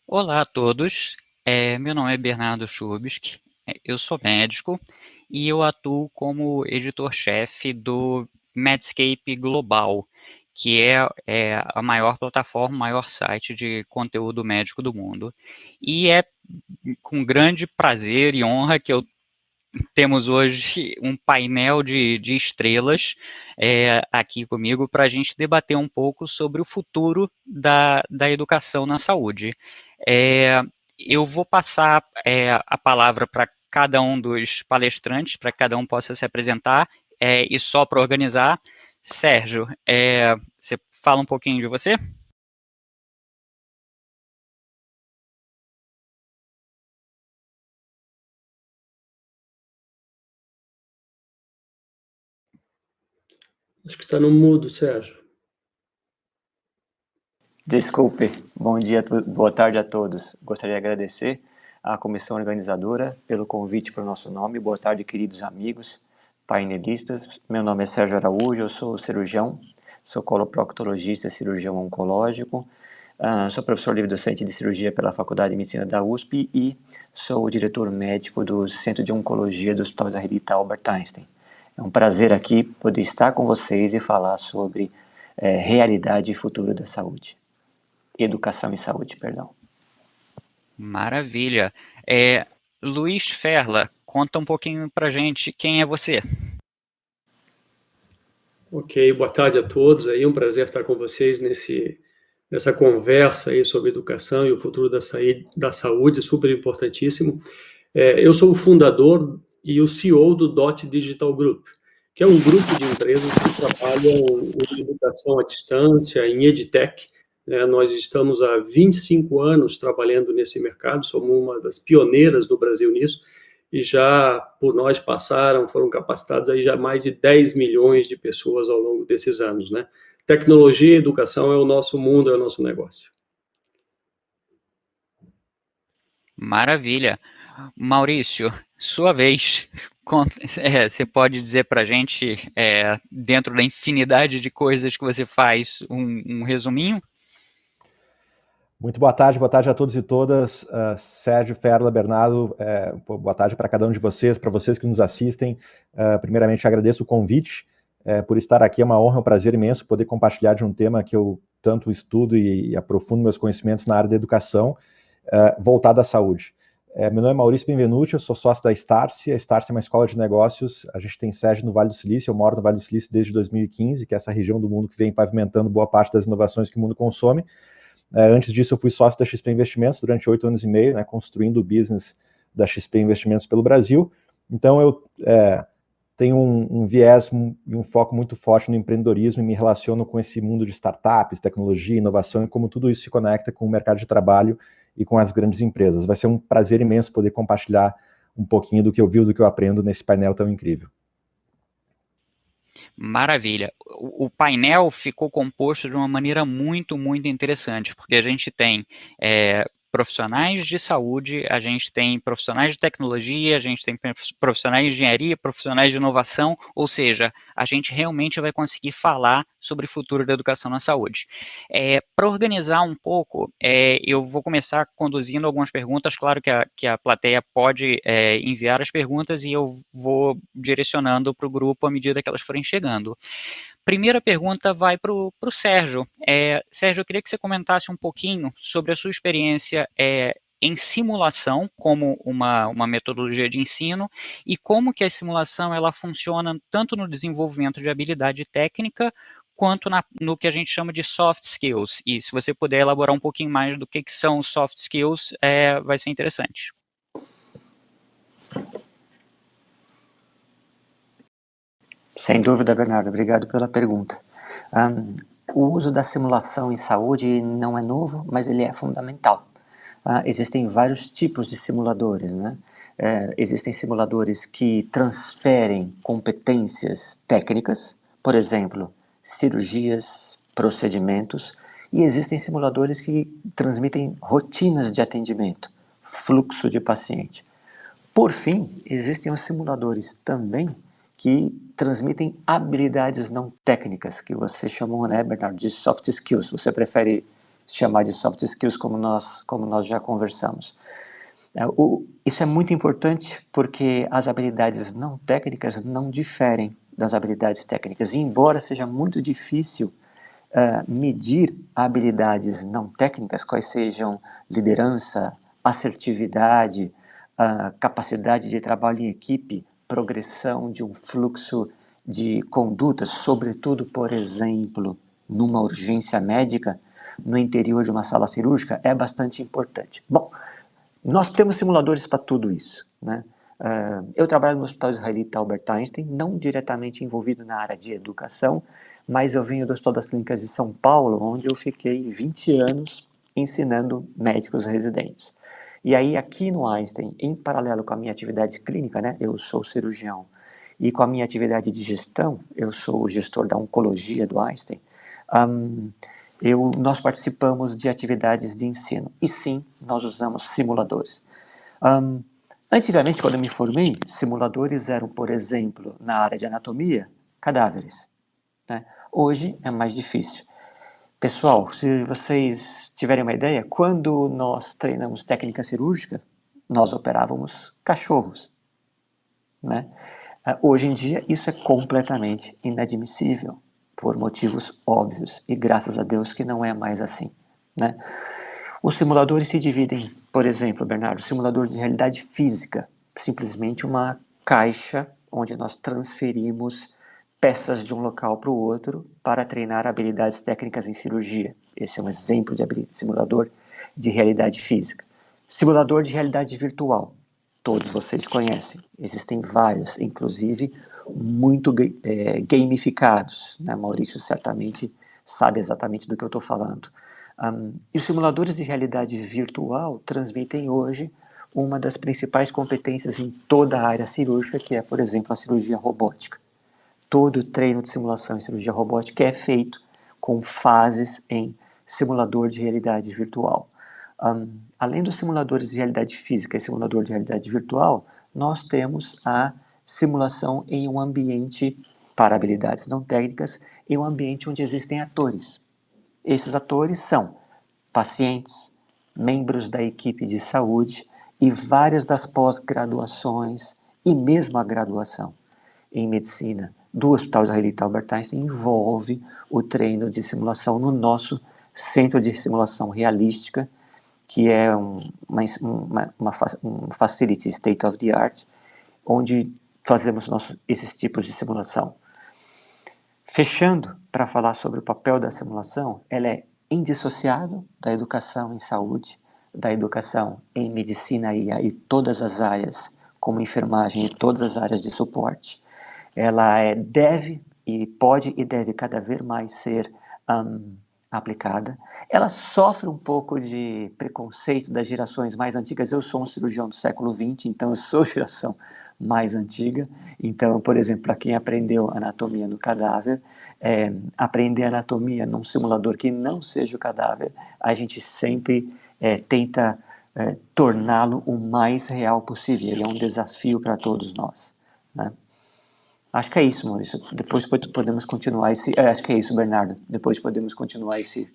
Olá a todos, meu nome é Bernardo Chubisky, eu sou médico e eu atuo como editor-chefe do Medscape Global, que é a maior plataforma, o maior site de conteúdo médico do mundo. E é com grande prazer e honra que eu temos hoje um painel de estrelas aqui comigo para a gente debater um pouco sobre o futuro da educação na saúde. É, eu vou passar a palavra para cada um dos palestrantes, para que cada um possa se apresentar, e só para organizar, Sérgio, você fala um pouquinho de você? Acho que está no mudo, Sérgio. Desculpe, bom dia, boa tarde a todos. Gostaria de agradecer à comissão organizadora pelo convite para o nosso nome. Boa tarde, queridos amigos, painelistas. Meu nome é Sérgio Araújo, eu sou cirurgião, sou coloproctologista, cirurgião oncológico, sou professor livre-docente de cirurgia pela Faculdade de Medicina da USP e sou o diretor médico do Centro de Oncologia do Hospital Israelita Albert Einstein. É um prazer aqui poder estar com vocês e falar sobre realidade e futuro da saúde. Educação e saúde, perdão. Maravilha. Luiz Ferla, conta um pouquinho pra gente quem é você. Ok, boa tarde a todos. Aí, um prazer estar com vocês nessa conversa aí sobre educação e o futuro da saúde, super importantíssimo. Eu sou o fundador e o CEO do DOT Digital Group, que é um grupo de empresas que trabalham em educação à distância, em EdTech. Nós estamos há 25 anos trabalhando nesse mercado, somos uma das pioneiras do Brasil nisso, e já por nós foram capacitados aí já mais de 10 milhões de pessoas ao longo desses anos, né? Tecnologia e educação é o nosso mundo, é o nosso negócio. Maravilha. Maurício, sua vez. Você pode dizer para a gente, dentro da infinidade de coisas que você faz, um resuminho? Muito boa tarde a todos e todas. Sérgio, Ferla, Bernardo, boa tarde para cada um de vocês, para vocês que nos assistem. Primeiramente, agradeço o convite por estar aqui. É uma honra, um prazer imenso poder compartilhar de um tema que eu tanto estudo e aprofundo meus conhecimentos na área da educação, voltada à saúde. Meu nome é Maurício Benvenuti, eu sou sócio da Starce. A Starce é uma escola de negócios, a gente tem sede no Vale do Silício, eu moro no Vale do Silício desde 2015, que é essa região do mundo que vem pavimentando boa parte das inovações que o mundo consome. Antes disso, eu fui sócio da XP Investimentos durante 8 anos e meio, né, construindo o business da XP Investimentos pelo Brasil. Então, eu tenho um viés e um foco muito forte no empreendedorismo e me relaciono com esse mundo de startups, tecnologia, inovação e como tudo isso se conecta com o mercado de trabalho e com as grandes empresas. Vai ser um prazer imenso poder compartilhar um pouquinho do que eu vivo, do que eu aprendo nesse painel tão incrível. Maravilha. O painel ficou composto de uma maneira muito, muito interessante, porque a gente tem profissionais de saúde, a gente tem profissionais de tecnologia, a gente tem profissionais de engenharia, profissionais de inovação, ou seja, a gente realmente vai conseguir falar sobre o futuro da educação na saúde. Para organizar um pouco, eu vou começar conduzindo algumas perguntas, claro que a plateia pode enviar as perguntas e eu vou direcionando para o grupo à medida que elas forem chegando. Primeira pergunta vai para o Sérgio. Sérgio, eu queria que você comentasse um pouquinho sobre a sua experiência em simulação como uma metodologia de ensino e como que a simulação ela funciona tanto no desenvolvimento de habilidade técnica quanto no que a gente chama de soft skills. E se você puder elaborar um pouquinho mais do que são soft skills, vai ser interessante. Sem dúvida, Bernardo, obrigado pela pergunta. O uso da simulação em saúde não é novo, mas ele é fundamental. Existem vários tipos de simuladores, né? Existem simuladores que transferem competências técnicas, por exemplo, cirurgias, procedimentos, E existem simuladores que transmitem rotinas de atendimento, fluxo de paciente. Por fim, existem os simuladores também que transmitem habilidades não técnicas, que você chamou, né, Bernardo, de soft skills. Você prefere chamar de soft skills como nós já conversamos. Isso é muito importante porque as habilidades não técnicas não diferem das habilidades técnicas. E embora seja muito difícil medir habilidades não técnicas, quais sejam liderança, assertividade, capacidade de trabalho em equipe, progressão de um fluxo de condutas, sobretudo, por exemplo, numa urgência médica, no interior de uma sala cirúrgica, é bastante importante. Bom, nós temos simuladores para tudo isso, né? Eu trabalho no Hospital Israelita Albert Einstein, não diretamente envolvido na área de educação, mas eu venho do Hospital das Clínicas de São Paulo, onde eu fiquei 20 anos ensinando médicos residentes. E aí, aqui no Einstein, em paralelo com a minha atividade clínica, né, eu sou cirurgião, e com a minha atividade de gestão, eu sou o gestor da oncologia do Einstein, nós participamos de atividades de ensino. E sim, nós usamos simuladores. Antigamente, quando eu me formei, simuladores eram, por exemplo, na área de anatomia, cadáveres, né? Hoje é mais difícil. Pessoal, se vocês tiverem uma ideia, quando nós treinamos técnica cirúrgica, nós operávamos cachorros, né? Hoje em dia, isso é completamente inadmissível, por motivos óbvios, e graças a Deus que não é mais assim, né? Os simuladores se dividem, por exemplo, Bernardo, simuladores de realidade física, simplesmente uma caixa onde nós transferimos peças de um local para o outro para treinar habilidades técnicas em cirurgia. Esse é um exemplo de simulador de realidade física. Simulador de realidade virtual, todos vocês conhecem, existem vários, inclusive muito gamificados, né? Maurício certamente sabe exatamente do que eu estou falando. E os simuladores de realidade virtual transmitem hoje uma das principais competências em toda a área cirúrgica, que é, por exemplo, a cirurgia robótica. Todo o treino de simulação em cirurgia robótica é feito com fases em simulador de realidade virtual. Além dos simuladores de realidade física e simulador de realidade virtual, nós temos a simulação em um ambiente para habilidades não técnicas, em um ambiente onde existem atores. Esses atores são pacientes, membros da equipe de saúde e várias das pós-graduações e mesmo a graduação em medicina do Hospital Israelita Albert Einstein envolve o treino de simulação no nosso centro de simulação realística, que é um facility state of the art, onde fazemos esses tipos de simulação. Fechando, para falar sobre o papel da simulação, ela é indissociável da educação em saúde, da educação em medicina e todas as áreas, como enfermagem e todas as áreas de suporte. Ela deve e pode e deve cada vez mais ser aplicada. Ela sofre um pouco de preconceito das gerações mais antigas. Eu sou um cirurgião do século XX, então eu sou geração mais antiga. Então, por exemplo, para quem aprendeu anatomia no cadáver, aprender anatomia num simulador que não seja o cadáver, a gente sempre tenta torná-lo o mais real possível. Ele é um desafio para todos nós, né? Acho que é isso, Maurício. Depois podemos continuar acho que é isso, Bernardo. Depois podemos continuar esse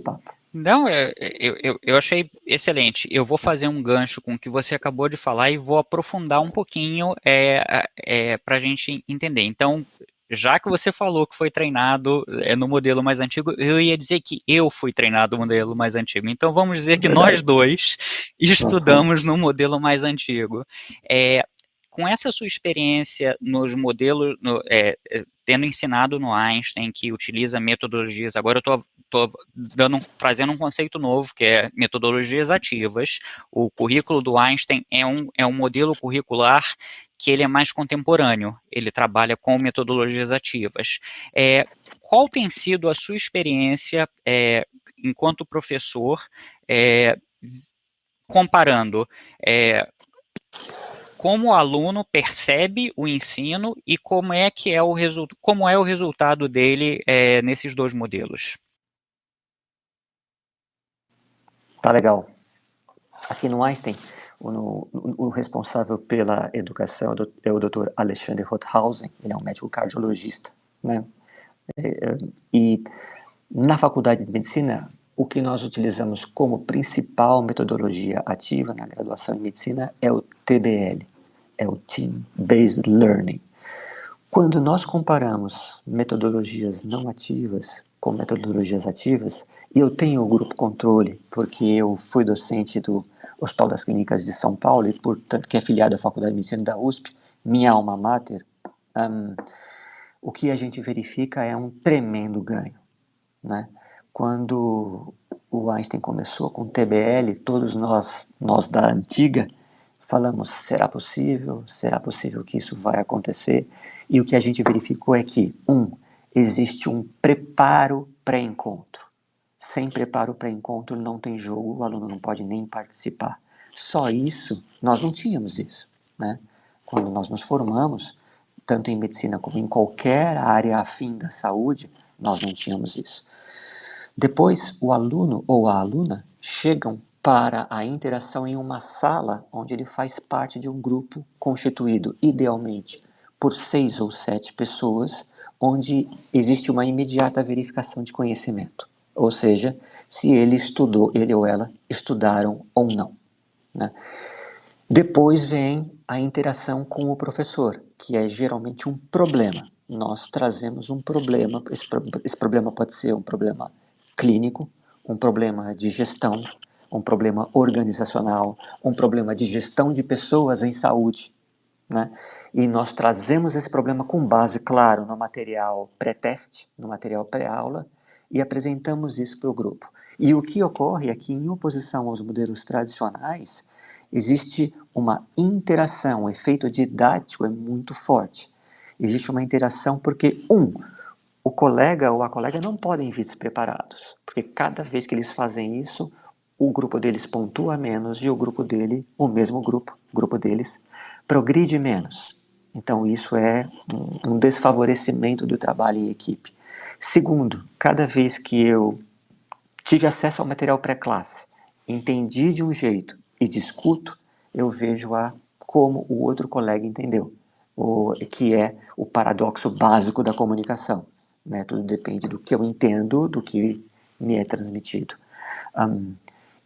papo. Não, eu achei excelente. Eu vou fazer um gancho com o que você acabou de falar e vou aprofundar um pouquinho para a gente entender. Então, já que você falou que foi treinado no modelo mais antigo, eu ia dizer que eu fui treinado no modelo mais antigo. Então, vamos dizer que nós dois estudamos no modelo mais antigo. Com essa sua experiência nos modelos, tendo ensinado no Einstein, que utiliza metodologias, agora eu estou trazendo um conceito novo, que é metodologias ativas. O currículo do Einstein é um modelo curricular que ele é mais contemporâneo, ele trabalha com metodologias ativas. Qual tem sido a sua experiência enquanto professor, comparando como o aluno percebe o ensino e como é o resultado dele nesses dois modelos? Tá legal. Aqui no Einstein, o responsável pela educação é o Dr. Alexander Rothhausen, ele é um médico cardiologista, né? E na faculdade de medicina, o que nós utilizamos como principal metodologia ativa na graduação em medicina é o TBL, é o Team Based Learning. Quando nós comparamos metodologias não ativas com metodologias ativas, e eu tenho o grupo controle, porque eu fui docente do Hospital das Clínicas de São Paulo, e portanto que é afiliado à Faculdade de Medicina da USP, minha alma mater, o que a gente verifica é um tremendo ganho, né? Quando o Einstein começou com o TBL, todos nós da antiga, falamos, será possível que isso vai acontecer? E o que a gente verificou é que, existe um preparo pré-encontro. Sem preparo pré-encontro não tem jogo, o aluno não pode nem participar. Só isso, nós não tínhamos isso, né? Quando nós nos formamos, tanto em medicina como em qualquer área afim da saúde, nós não tínhamos isso. Depois, o aluno ou a aluna chegam para a interação em uma sala onde ele faz parte de um grupo constituído, idealmente, por 6 ou 7 pessoas, onde existe uma imediata verificação de conhecimento. Ou seja, se ele ou ela estudaram ou não, né? Depois vem a interação com o professor, que é geralmente um problema. Nós trazemos um problema, esse problema pode ser um problema clínico, um problema de gestão, um problema organizacional, um problema de gestão de pessoas em saúde, né? E nós trazemos esse problema com base, claro, no material pré-teste, no material pré-aula, e apresentamos isso para o grupo. E o que ocorre é que, em oposição aos modelos tradicionais, existe uma interação, o efeito didático é muito forte. Existe uma interação porque, o colega ou a colega não podem vir despreparados, porque cada vez que eles fazem isso, o grupo deles pontua menos e o grupo dele, o mesmo grupo deles, progride menos. Então isso é um desfavorecimento do trabalho em equipe. Segundo, cada vez que eu tive acesso ao material pré-classe, entendi de um jeito e discuto, eu vejo como o outro colega entendeu, que é o paradoxo básico da comunicação. Né? Tudo depende do que eu entendo, do que me é transmitido.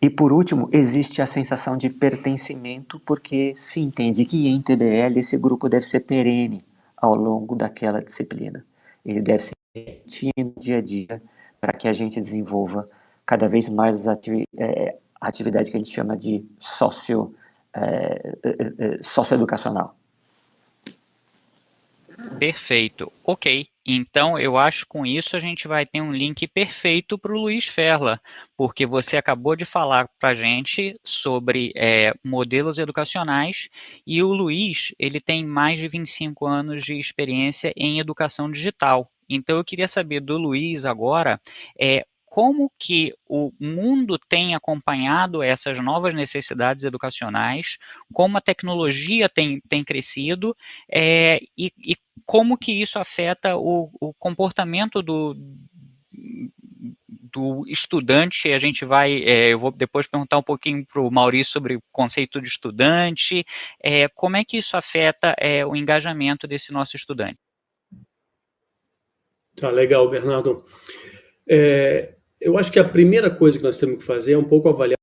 E por último, existe a sensação de pertencimento, porque se entende que em TBL esse grupo deve ser perene ao longo daquela disciplina. Ele deve ser no dia a dia para que a gente desenvolva cada vez mais a atividade que a gente chama de socioeducacional. Perfeito. Ok. Então, eu acho que com isso a gente vai ter um link perfeito para o Luiz Ferla, porque você acabou de falar para a gente sobre modelos educacionais e o Luiz, ele tem mais de 25 anos de experiência em educação digital. Então, eu queria saber do Luiz agora como que o mundo tem acompanhado essas novas necessidades educacionais, como a tecnologia tem crescido e como que isso afeta o comportamento do estudante. A gente vai, eu vou depois perguntar um pouquinho para o Maurício sobre o conceito de estudante, como é que isso afeta o engajamento desse nosso estudante? Tá legal, Bernardo. Eu acho que a primeira coisa que nós temos que fazer é um pouco avaliar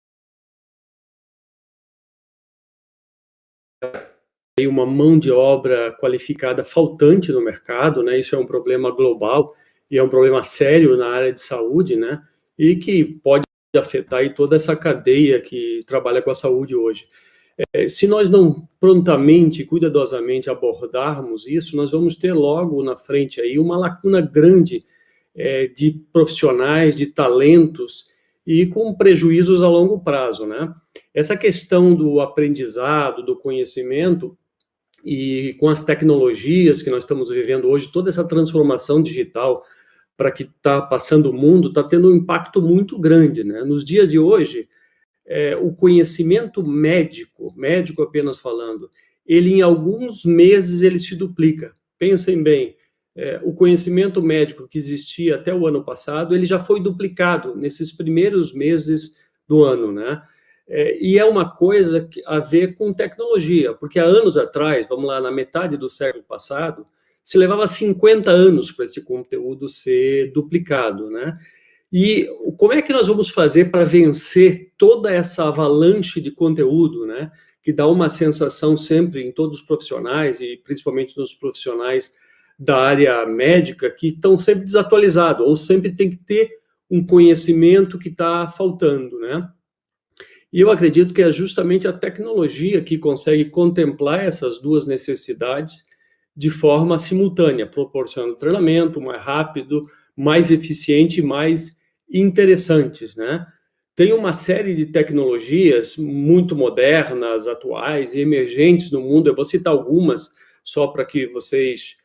uma mão de obra qualificada faltante no mercado, né? Isso é um problema global e é um problema sério na área de saúde, né? E que pode afetar aí toda essa cadeia que trabalha com a saúde hoje. Se nós não prontamente e cuidadosamente abordarmos isso, nós vamos ter logo na frente aí uma lacuna grande de profissionais, de talentos e com prejuízos a longo prazo, né? Essa questão do aprendizado, do conhecimento e com as tecnologias que nós estamos vivendo hoje, toda essa transformação digital para que está passando o mundo, está tendo um impacto muito grande, né? Nos dias de hoje, o conhecimento médico apenas falando, ele em alguns meses ele se duplica. Pensem bem, o conhecimento médico que existia até o ano passado, ele já foi duplicado nesses primeiros meses do ano, né? E é uma coisa a ver com tecnologia, porque há anos atrás, vamos lá, na metade do século passado, se levava 50 anos para esse conteúdo ser duplicado, né? E como é que nós vamos fazer para vencer toda essa avalanche de conteúdo, né? Que dá uma sensação sempre em todos os profissionais, e principalmente nos profissionais da área médica, que estão sempre desatualizados, ou sempre tem que ter um conhecimento que está faltando, né? E eu acredito que é justamente a tecnologia que consegue contemplar essas duas necessidades de forma simultânea, proporcionando treinamento mais rápido, mais eficiente e mais interessantes, né? Tem uma série de tecnologias muito modernas, atuais e emergentes no mundo. Eu vou citar algumas só para que vocês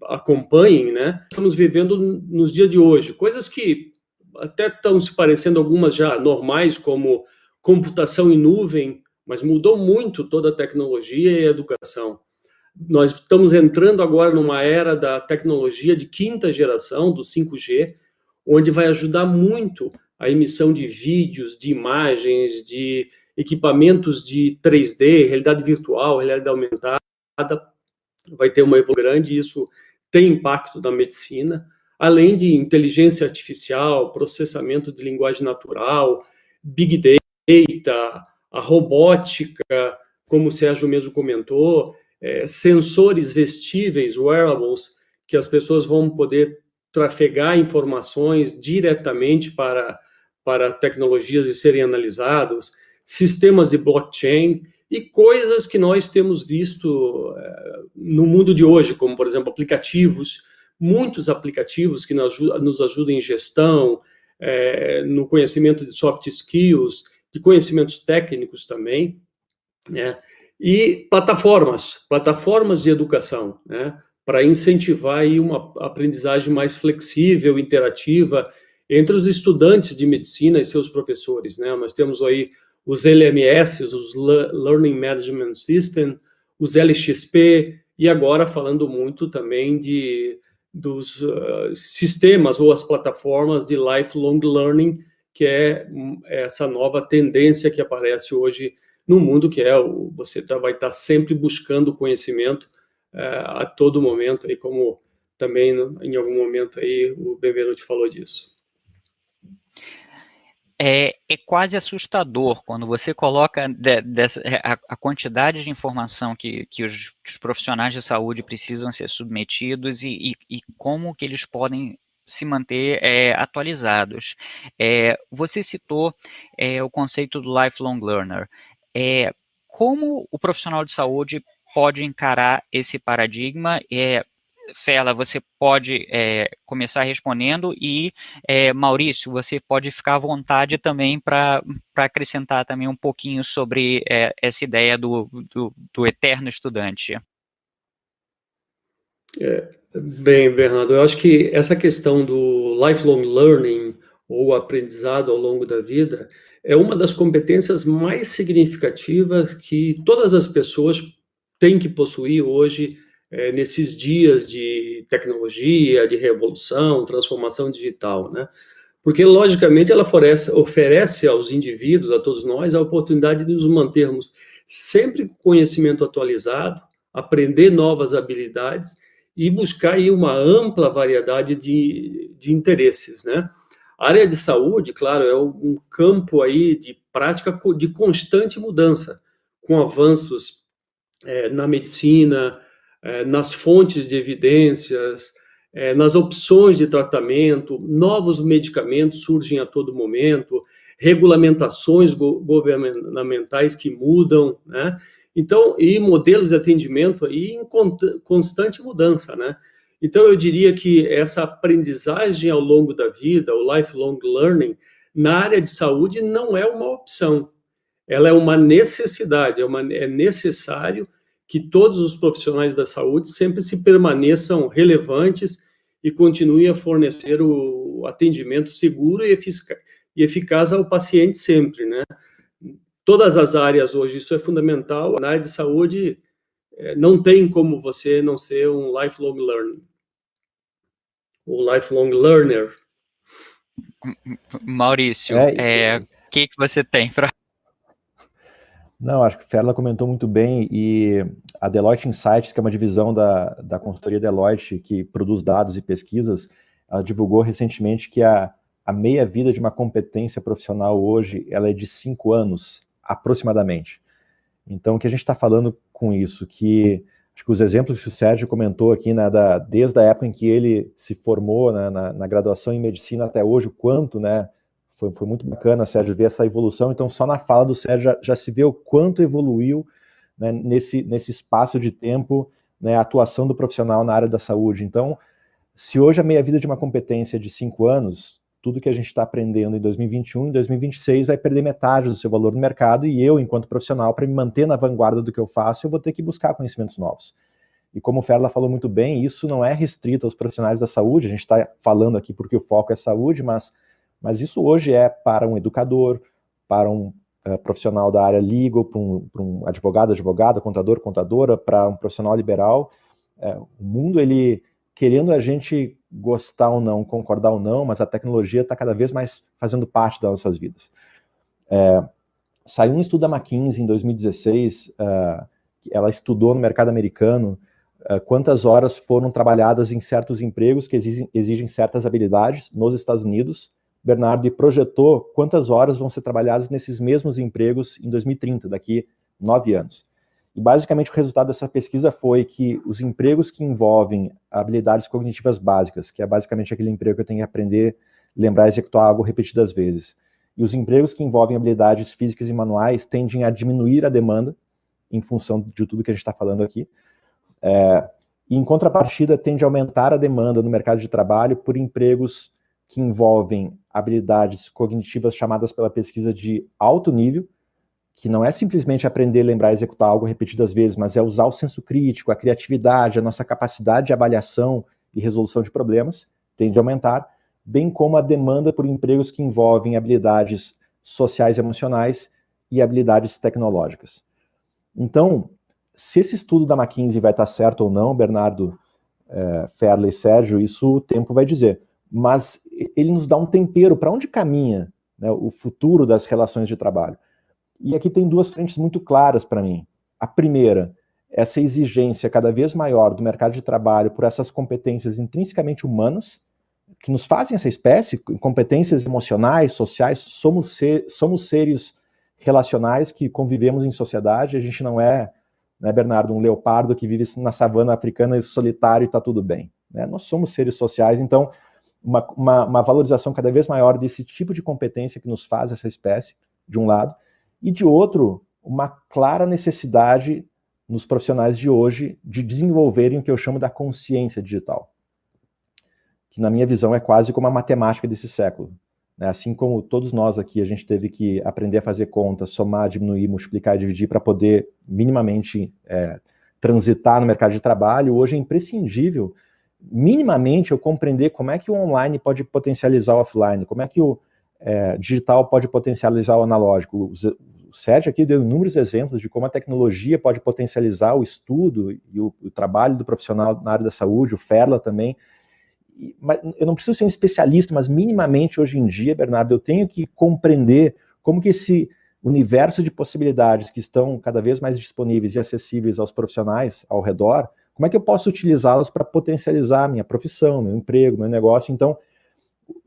acompanhem, né? Estamos vivendo nos dias de hoje, coisas que até estão se parecendo algumas já normais, como computação em nuvem, mas mudou muito toda a tecnologia e a educação. Nós estamos entrando agora numa era da tecnologia de quinta geração, do 5G, onde vai ajudar muito a emissão de vídeos, de imagens, de equipamentos de 3D, realidade virtual, realidade aumentada. Vai ter uma evolução grande, e isso tem impacto na medicina, além de inteligência artificial, processamento de linguagem natural, big data, a robótica, como o Sérgio mesmo comentou, sensores vestíveis, wearables, que as pessoas vão poder trafegar informações diretamente para tecnologias e serem analisados, sistemas de blockchain e coisas que nós temos visto no mundo de hoje, como, por exemplo, aplicativos, muitos aplicativos que nos ajudam em gestão, no conhecimento de soft skills, de conhecimentos técnicos também, né? E plataformas de educação, né? Para incentivar aí uma aprendizagem mais flexível, interativa, entre os estudantes de medicina e seus professores, né? Nós temos aí os LMS, os Learning Management System, os LXP, e agora falando muito também dos sistemas ou as plataformas de lifelong learning, que é essa nova tendência que aparece hoje no mundo, que você vai estar sempre buscando conhecimento a todo momento, aí, como também em algum momento aí o Benvenuti falou disso. É quase assustador quando você coloca a quantidade de informação que os profissionais de saúde precisam ser submetidos e como que eles podem se manter atualizados. Você citou o conceito do lifelong learner. Como o profissional de saúde pode encarar esse paradigma? Ferla, você pode começar respondendo e, Maurício, você pode ficar à vontade também para acrescentar também um pouquinho sobre essa ideia do eterno estudante. Bem, Bernardo, eu acho que essa questão do lifelong learning, ou aprendizado ao longo da vida, é uma das competências mais significativas que todas as pessoas têm que possuir hoje, nesses dias de tecnologia, de revolução, transformação digital, né? Porque, logicamente, ela oferece aos indivíduos, a todos nós, a oportunidade de nos mantermos sempre com conhecimento atualizado, aprender novas habilidades e buscar aí uma ampla variedade de interesses, né? A área de saúde, claro, é um campo aí de prática de constante mudança, com avanços na medicina, nas fontes de evidências, nas opções de tratamento, novos medicamentos surgem a todo momento, regulamentações governamentais que mudam, né? Então, e modelos de atendimento aí em constante mudança, né? Então, eu diria que essa aprendizagem ao longo da vida, o lifelong learning, na área de saúde não é uma opção, ela é uma necessidade, é necessário que todos os profissionais da saúde sempre se permaneçam relevantes e continuem a fornecer o atendimento seguro e eficaz ao paciente sempre, né? Todas as áreas hoje, isso é fundamental. Na área de saúde, não tem como você não ser um lifelong learner. Maurício, que você tem para... Não, acho que a Ferla comentou muito bem, e a Deloitte Insights, que é uma divisão da consultoria Deloitte, que produz dados e pesquisas, ela divulgou recentemente que a meia-vida de uma competência profissional hoje, ela é de 5 anos, aproximadamente. Então, o que a gente está falando com isso? Que acho que os exemplos que o Sérgio comentou aqui, né, desde a época em que ele se formou, né, na graduação em medicina até hoje, o quanto, né, foi muito bacana, Sérgio, ver essa evolução. Então, só na fala do Sérgio já se vê o quanto evoluiu, né, nesse espaço de tempo, né, a atuação do profissional na área da saúde. Então, se hoje a meia-vida de uma competência é de 5 anos, tudo que a gente está aprendendo em 2021, em 2026 vai perder metade do seu valor no mercado, e eu, enquanto profissional, para me manter na vanguarda do que eu faço, eu vou ter que buscar conhecimentos novos. E como o Ferla falou muito bem, isso não é restrito aos profissionais da saúde, a gente está falando aqui porque o foco é saúde, mas isso hoje é para um educador, para um profissional da área legal, para um advogado, advogada, contador, contadora, para um profissional liberal. O mundo, ele, querendo a gente gostar ou não, concordar ou não, mas a tecnologia está cada vez mais fazendo parte das nossas vidas. Saiu um estudo da McKinsey em 2016, ela estudou no mercado americano quantas horas foram trabalhadas em certos empregos que exigem certas habilidades nos Estados Unidos, Bernardo, e projetou quantas horas vão ser trabalhadas nesses mesmos empregos em 2030, daqui 9 anos. E basicamente o resultado dessa pesquisa foi que os empregos que envolvem habilidades cognitivas básicas, que é basicamente aquele emprego que eu tenho que aprender, lembrar e executar algo repetidas vezes, e os empregos que envolvem habilidades físicas e manuais tendem a diminuir a demanda, em função de tudo que a gente está falando aqui, e em contrapartida tende a aumentar a demanda no mercado de trabalho por empregos que envolvem habilidades cognitivas chamadas pela pesquisa de alto nível, que não é simplesmente aprender, lembrar e executar algo repetidas vezes, mas é usar o senso crítico, a criatividade, a nossa capacidade de avaliação e resolução de problemas, tende a aumentar, bem como a demanda por empregos que envolvem habilidades sociais e emocionais e habilidades tecnológicas. Então, se esse estudo da McKinsey vai estar certo ou não, Bernardo, Ferla e Sérgio, isso o tempo vai dizer. Mas ele nos dá um tempero para onde caminha, né, o futuro das relações de trabalho. E aqui tem 2 frentes muito claras para mim. A primeira, essa exigência cada vez maior do mercado de trabalho por essas competências intrinsecamente humanas, que nos fazem essa espécie, competências emocionais, sociais, somos seres relacionais que convivemos em sociedade, a gente não é, né, Bernardo, um leopardo que vive na savana africana solitário e está tudo bem. Né? Nós somos seres sociais, então uma valorização cada vez maior desse tipo de competência que nos faz essa espécie, de um lado, e de outro, uma clara necessidade nos profissionais de hoje de desenvolverem o que eu chamo da consciência digital, que na minha visão é quase como a matemática desse século. Né? Assim como todos nós aqui, a gente teve que aprender a fazer contas, somar, diminuir, multiplicar e dividir para poder minimamente transitar no mercado de trabalho, hoje é imprescindível minimamente eu compreender como é que o online pode potencializar o offline, como é que o digital pode potencializar o analógico. O Sérgio aqui deu inúmeros exemplos de como a tecnologia pode potencializar o estudo e o trabalho do profissional na área da saúde, o Ferla também. Mas eu não preciso ser um especialista, mas minimamente hoje em dia, Bernardo, eu tenho que compreender como que esse universo de possibilidades que estão cada vez mais disponíveis e acessíveis aos profissionais ao redor, como é que eu posso utilizá-las para potencializar minha profissão, meu emprego, meu negócio. Então,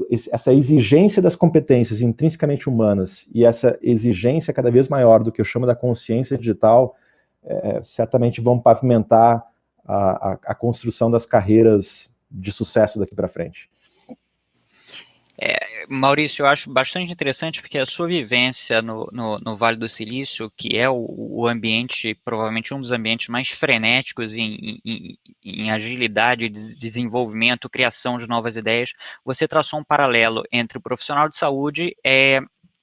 essa exigência das competências intrinsecamente humanas e essa exigência cada vez maior do que eu chamo da consciência digital, certamente vão pavimentar a construção das carreiras de sucesso daqui para frente. Maurício, eu acho bastante interessante porque a sua vivência no Vale do Silício, que é o ambiente, provavelmente um dos ambientes mais frenéticos em agilidade, desenvolvimento, criação de novas ideias, você traçou um paralelo entre o profissional de saúde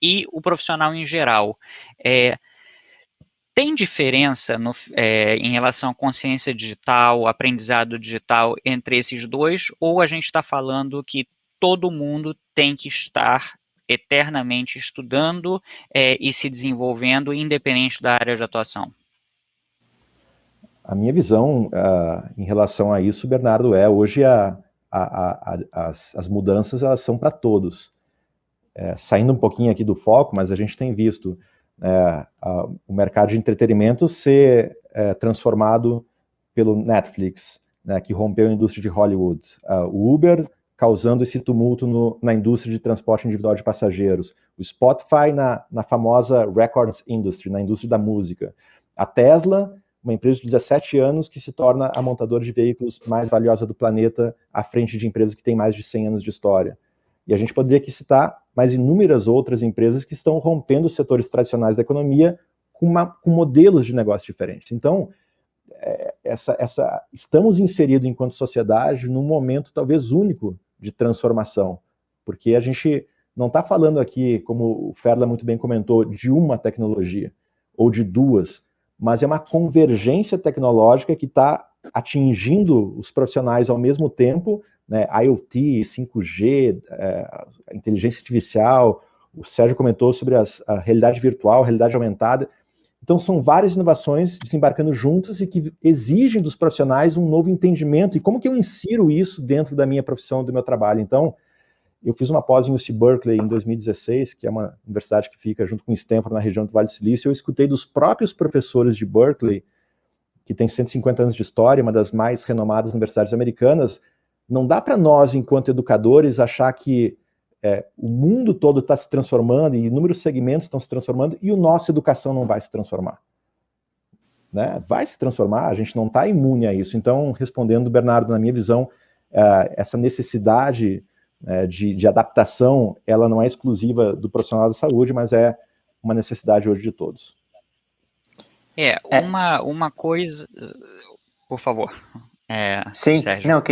e o profissional em geral. Tem diferença em relação à consciência digital, aprendizado digital entre esses dois, ou a gente está falando que todo mundo tem que estar eternamente estudando e se desenvolvendo, independente da área de atuação? A minha visão em relação a isso, Bernardo, hoje as mudanças elas são para todos. saindo um pouquinho aqui do foco, mas a gente tem visto o mercado de entretenimento ser transformado pelo Netflix, né, que rompeu a indústria de Hollywood. O Uber causando esse tumulto na indústria de transporte individual de passageiros. O Spotify na famosa Records Industry, na indústria da música. A Tesla, uma empresa de 17 anos que se torna a montadora de veículos mais valiosa do planeta, à frente de empresas que têm mais de 100 anos de história. E a gente poderia aqui citar mais inúmeras outras empresas que estão rompendo os setores tradicionais da economia com modelos de negócio diferentes. Então, estamos inseridos enquanto sociedade num momento talvez único de transformação, porque a gente não está falando aqui, como o Ferla muito bem comentou, de uma tecnologia ou de duas, mas é uma convergência tecnológica que está atingindo os profissionais ao mesmo tempo, né, IoT, 5G, a inteligência artificial, o Sérgio comentou sobre a realidade virtual, a realidade aumentada. Então são várias inovações desembarcando juntas e que exigem dos profissionais um novo entendimento. E como que eu insiro isso dentro da minha profissão, do meu trabalho? Então, eu fiz uma pós em UC Berkeley em 2016, que é uma universidade que fica junto com Stanford na região do Vale do Silício. Eu escutei dos próprios professores de Berkeley, que tem 150 anos de história, uma das mais renomadas universidades americanas. Não dá para nós, enquanto educadores, achar que o mundo todo está se transformando e inúmeros segmentos estão se transformando e a nossa educação não vai se transformar. Né? Vai se transformar, a gente não está imune a isso. Então, respondendo, Bernardo, na minha visão, essa necessidade de adaptação, ela não é exclusiva do profissional da saúde, mas é uma necessidade hoje de todos. Uma coisa... Por favor, Sim, Sérgio. não,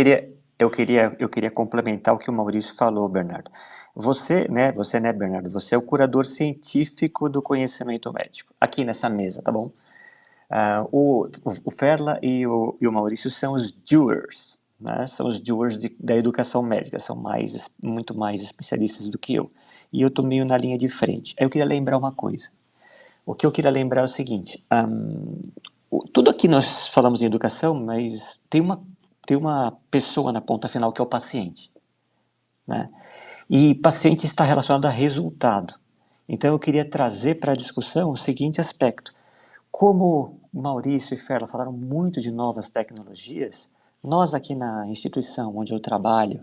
eu queria complementar o que o Maurício falou, Bernardo. Você, Bernardo, você é o curador científico do conhecimento médico, aqui nessa mesa, tá bom? O Ferla e o Maurício são os doers, né? São os doers da educação médica, são muito mais especialistas do que eu. E eu estou meio na linha de frente. Aí eu queria lembrar uma coisa. O que eu queria lembrar é o seguinte, tudo aqui nós falamos em educação, mas tem uma pessoa na ponta final que é o paciente, né? E paciente está relacionado a resultado. Então eu queria trazer para a discussão o seguinte aspecto. Como Maurício e Ferla falaram muito de novas tecnologias, nós aqui na instituição onde eu trabalho,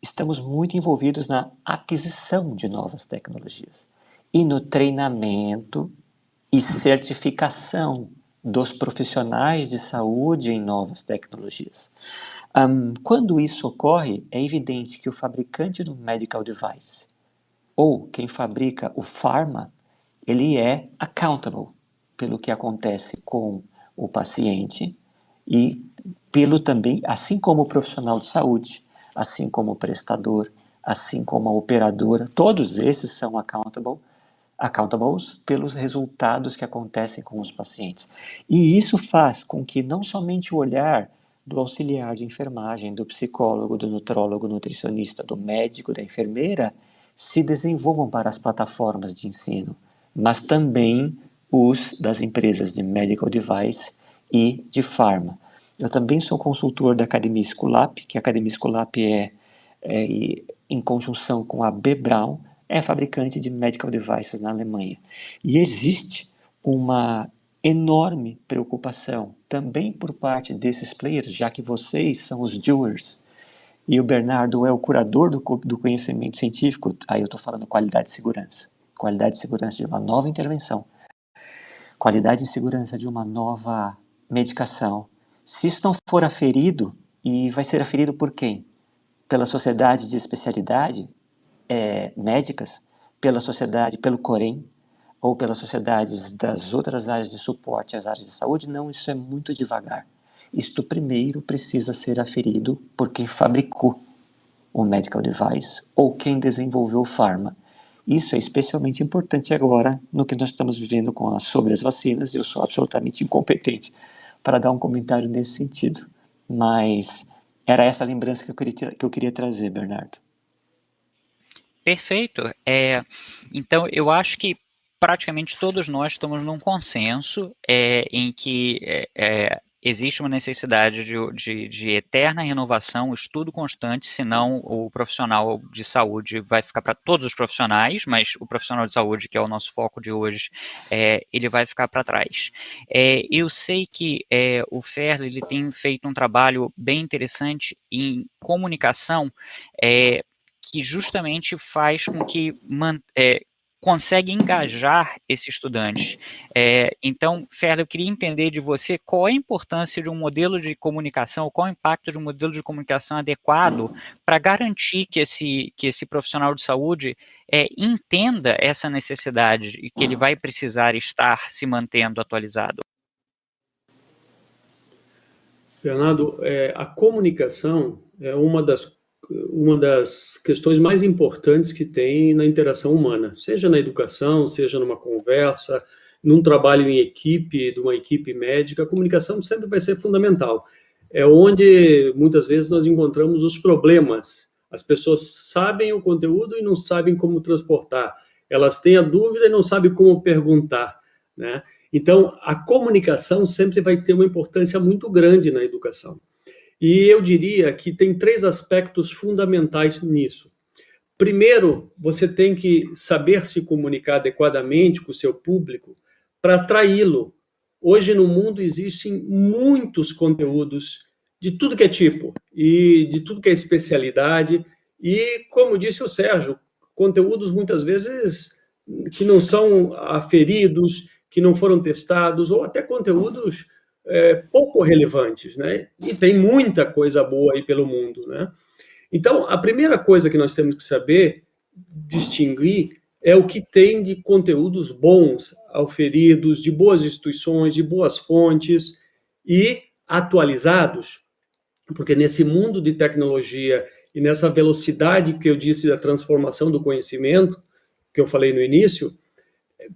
estamos muito envolvidos na aquisição de novas tecnologias e no treinamento e certificação dos profissionais de saúde em novas tecnologias. Quando isso ocorre, é evidente que o fabricante do medical device ou quem fabrica o pharma, ele é accountable pelo que acontece com o paciente e pelo também, assim como o profissional de saúde, assim como o prestador, assim como a operadora, todos esses são accountables pelos resultados que acontecem com os pacientes. E isso faz com que não somente o olhar do auxiliar de enfermagem, do psicólogo, do nutrólogo, nutricionista, do médico, da enfermeira, se desenvolvam para as plataformas de ensino, mas também os das empresas de medical device e de pharma. Eu também sou consultor da Academia Esculap, que a Academia Esculap em conjunção com a B. Braun, é fabricante de medical devices na Alemanha. E existe uma enorme preocupação também por parte desses players, já que vocês são os doers e o Bernardo é o curador do conhecimento científico, aí eu estou falando qualidade de segurança de uma nova intervenção, qualidade de segurança de uma nova medicação. Se isso não for aferido, e vai ser aferido por quem? Pelas sociedades de especialidade médicas, pela sociedade, pelo Corém, ou pelas sociedades das outras áreas de suporte às áreas de saúde, não, isso é muito devagar. Isto primeiro precisa ser aferido por quem fabricou o medical device ou quem desenvolveu o pharma. Isso é especialmente importante agora no que nós estamos vivendo sobre as vacinas. Eu sou absolutamente incompetente para dar um comentário nesse sentido, mas era essa lembrança que eu queria trazer, Bernardo. Perfeito. Então, eu acho que praticamente todos nós estamos num consenso em que existe uma necessidade de eterna renovação, estudo constante, senão o profissional de saúde vai ficar para todos os profissionais, mas o profissional de saúde, que é o nosso foco de hoje, ele vai ficar para trás. Eu sei que o Ferlo ele tem feito um trabalho bem interessante em comunicação, que justamente faz com que consegue engajar esse estudante. Então, Ferlo, eu queria entender de você qual é a importância de um modelo de comunicação, qual é o impacto de um modelo de comunicação adequado para garantir que esse profissional de saúde entenda essa necessidade e que ele vai precisar estar se mantendo atualizado. Bernardo, a comunicação é uma das questões mais importantes que tem na interação humana, seja na educação, seja numa conversa, num trabalho em equipe, de uma equipe médica, a comunicação sempre vai ser fundamental. É onde, muitas vezes, nós encontramos os problemas. As pessoas sabem o conteúdo e não sabem como transportar. Elas têm a dúvida e não sabem como perguntar, né? Então, a comunicação sempre vai ter uma importância muito grande na educação. E eu diria que tem 3 aspectos fundamentais nisso. Primeiro, você tem que saber se comunicar adequadamente com o seu público para atraí-lo. Hoje no mundo existem muitos conteúdos de tudo que é tipo e de tudo que é especialidade e, como disse o Sérgio, conteúdos muitas vezes que não são aferidos, que não foram testados, ou até conteúdos pouco relevantes, né? E tem muita coisa boa aí pelo mundo, né? Então, a primeira coisa que nós temos que saber distinguir é o que tem de conteúdos bons auferidos, de boas instituições, de boas fontes e atualizados, porque nesse mundo de tecnologia e nessa velocidade que eu disse da transformação do conhecimento, que eu falei no início,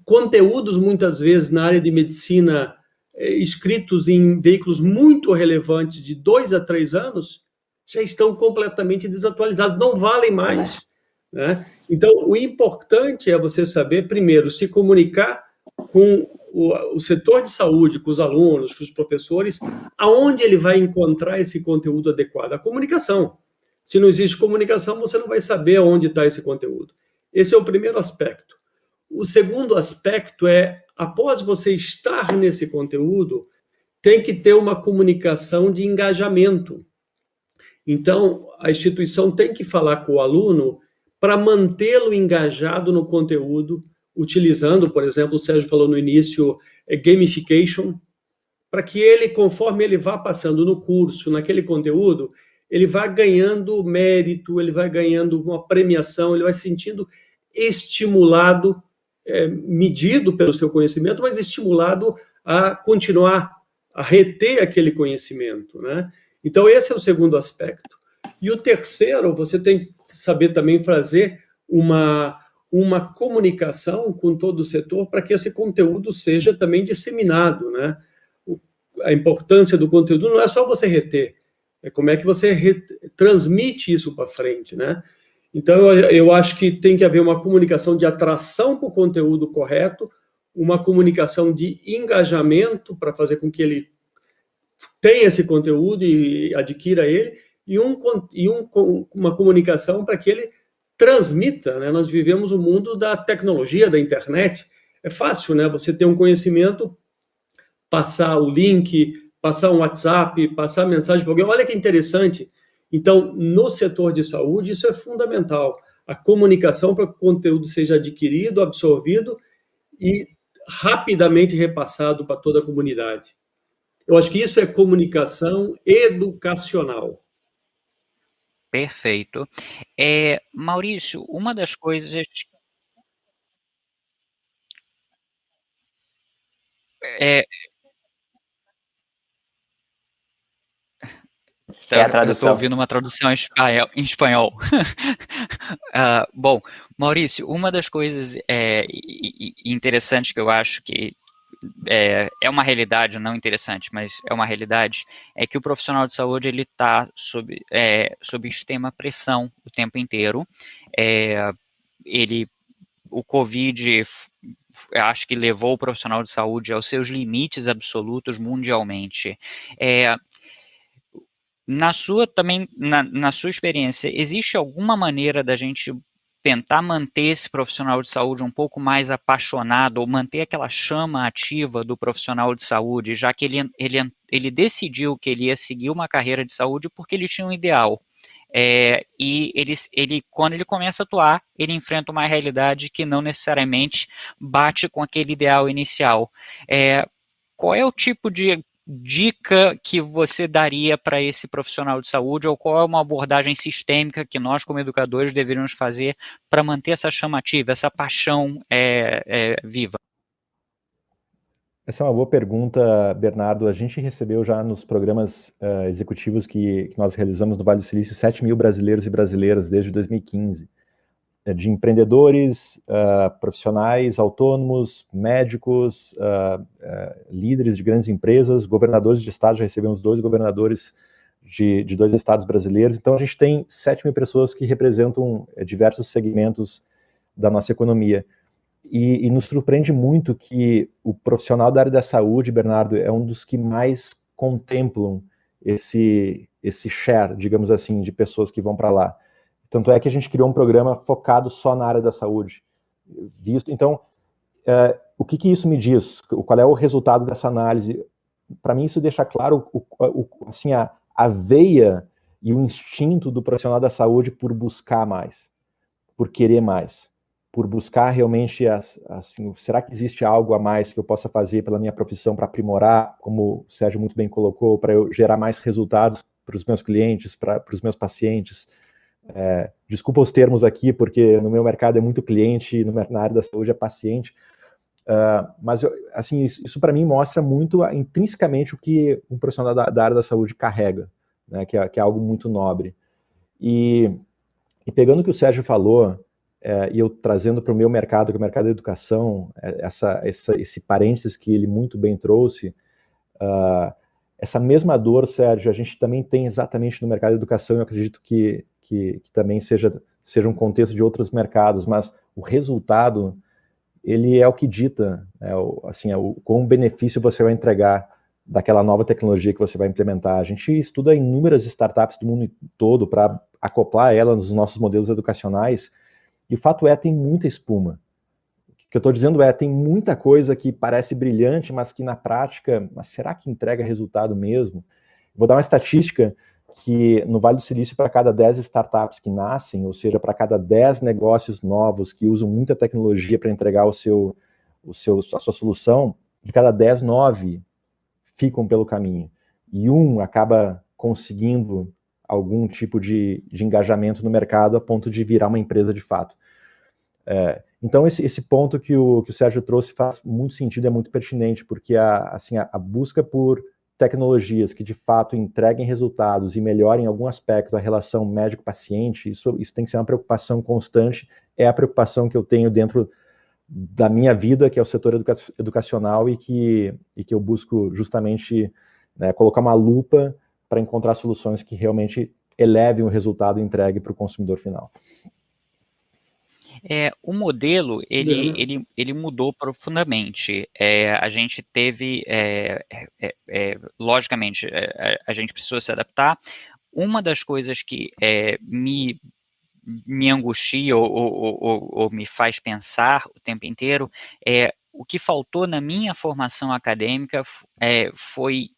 conteúdos muitas vezes na área de medicina escritos em veículos muito relevantes de 2 a 3 anos já estão completamente desatualizados, não valem mais, né? Então, o importante é você saber, primeiro, se comunicar com o setor de saúde, com os alunos, com os professores, aonde ele vai encontrar esse conteúdo adequado. A comunicação. Se não existe comunicação, você não vai saber aonde está esse conteúdo. Esse é o primeiro aspecto. O segundo aspecto é, após você estar nesse conteúdo, tem que ter uma comunicação de engajamento. Então, a instituição tem que falar com o aluno para mantê-lo engajado no conteúdo, utilizando, por exemplo, o Sérgio falou no início, gamification, para que ele, conforme ele vá passando no curso, naquele conteúdo, ele vá ganhando mérito, ele vai ganhando uma premiação, ele vai se sentindo estimulado, medido pelo seu conhecimento, mas estimulado a continuar a reter aquele conhecimento, né? Então, esse é o segundo aspecto. E o terceiro, você tem que saber também fazer uma comunicação com todo o setor para que esse conteúdo seja também disseminado, né? A importância do conteúdo não é só você reter, é como é que você transmite isso para frente, né? Então, eu acho que tem que haver uma comunicação de atração para o conteúdo correto, uma comunicação de engajamento para fazer com que ele tenha esse conteúdo e adquira ele, e uma comunicação para que ele transmita, né? Nós vivemos o mundo da tecnologia, da internet. É fácil, né? Você ter um conhecimento, passar o link, passar um WhatsApp, passar mensagem para alguém. Olha que interessante. Então, no setor de saúde, isso é fundamental. A comunicação para que o conteúdo seja adquirido, absorvido e rapidamente repassado para toda a comunidade. Eu acho que isso é comunicação educacional. Perfeito. Maurício, uma das coisas... É a Eu estou tradução. ouvindo uma tradução em espanhol. Bom, Maurício, uma das coisas interessantes que eu acho que é uma realidade, não interessante, mas é uma realidade, é que o profissional de saúde ele está sob extrema pressão o tempo inteiro. O Covid acho que levou o profissional de saúde aos seus limites absolutos mundialmente. Na sua experiência, existe alguma maneira da gente tentar manter esse profissional de saúde um pouco mais apaixonado, ou manter aquela chama ativa do profissional de saúde, já que ele decidiu que ele ia seguir uma carreira de saúde porque ele tinha um ideal. E quando ele começa a atuar, ele enfrenta uma realidade que não necessariamente bate com aquele ideal inicial. Qual é o tipo de dica que você daria para esse profissional de saúde, ou qual é uma abordagem sistêmica que nós, como educadores, deveríamos fazer para manter essa chama ativa, essa paixão viva? Essa é uma boa pergunta, Bernardo. A gente recebeu já nos programas executivos que nós realizamos no Vale do Silício 7 mil brasileiros e brasileiras desde 2015. De empreendedores, profissionais autônomos, médicos, líderes de grandes empresas, governadores de estados. Já recebemos 2 governadores de 2 estados brasileiros. Então, a gente tem 7 mil pessoas que representam diversos segmentos da nossa economia. E nos surpreende muito que o profissional da área da saúde, Bernardo, é um dos que mais contemplam esse share, digamos assim, de pessoas que vão para lá. Tanto é que a gente criou um programa focado só na área da saúde. Então, o que isso me diz? Qual é o resultado dessa análise? Para mim, isso deixa claro assim, a veia e o instinto do profissional da saúde por buscar mais, por querer mais, por buscar realmente, assim, será que existe algo a mais que eu possa fazer pela minha profissão para aprimorar, como o Sérgio muito bem colocou, para eu gerar mais resultados para os meus clientes, para os meus pacientes. Desculpa os termos aqui, porque no meu mercado é muito cliente e na área da saúde é paciente, mas assim, isso para mim mostra muito intrinsecamente o que um profissional da área da saúde carrega, né, que é algo muito nobre. E pegando o que o Sérgio falou, e eu trazendo para o meu mercado, que é o mercado da educação, esse parênteses que ele muito bem trouxe, essa mesma dor, Sérgio, a gente também tem exatamente no mercado da educação. Eu acredito que também seja um contexto de outros mercados, mas o resultado, ele é o que dita, qual benefício você vai entregar daquela nova tecnologia que você vai implementar. A gente estuda inúmeras startups do mundo todo para acoplar ela nos nossos modelos educacionais, e o fato tem muita espuma. O que eu estou dizendo tem muita coisa que parece brilhante, mas que na prática, mas será que entrega resultado mesmo? Vou dar uma estatística que no Vale do Silício, para cada 10 startups que nascem, ou seja, para cada 10 negócios novos que usam muita tecnologia para entregar a sua solução, de cada 10, 9 ficam pelo caminho. E um acaba conseguindo algum tipo de engajamento no mercado a ponto de virar uma empresa de fato. Então, esse ponto que o Sérgio trouxe faz muito sentido, é muito pertinente, porque a busca por tecnologias que de fato entreguem resultados e melhorem em algum aspecto a relação médico-paciente, isso tem que ser uma preocupação constante, é a preocupação que eu tenho dentro da minha vida, que é o setor educacional, e que eu busco justamente colocar uma lupa para encontrar soluções que realmente elevem o resultado entregue para o consumidor final. O modelo, ele mudou profundamente. A gente teve, logicamente, a gente precisou se adaptar. Uma das coisas que me angustia ou me faz pensar o tempo inteiro o que faltou na minha formação acadêmica foi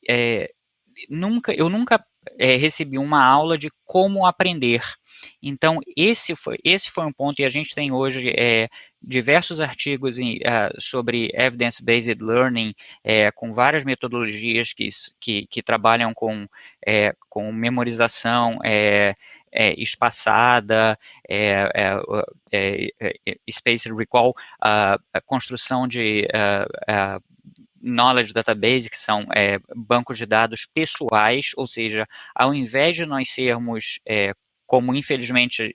eu nunca recebi uma aula de como aprender. Então, esse foi um ponto, e a gente tem hoje diversos artigos sobre evidence-based learning, com várias metodologias que trabalham com memorização espaçada, spaced recall, a construção de knowledge database, que são bancos de dados pessoais, ou seja, ao invés de nós sermos, como infelizmente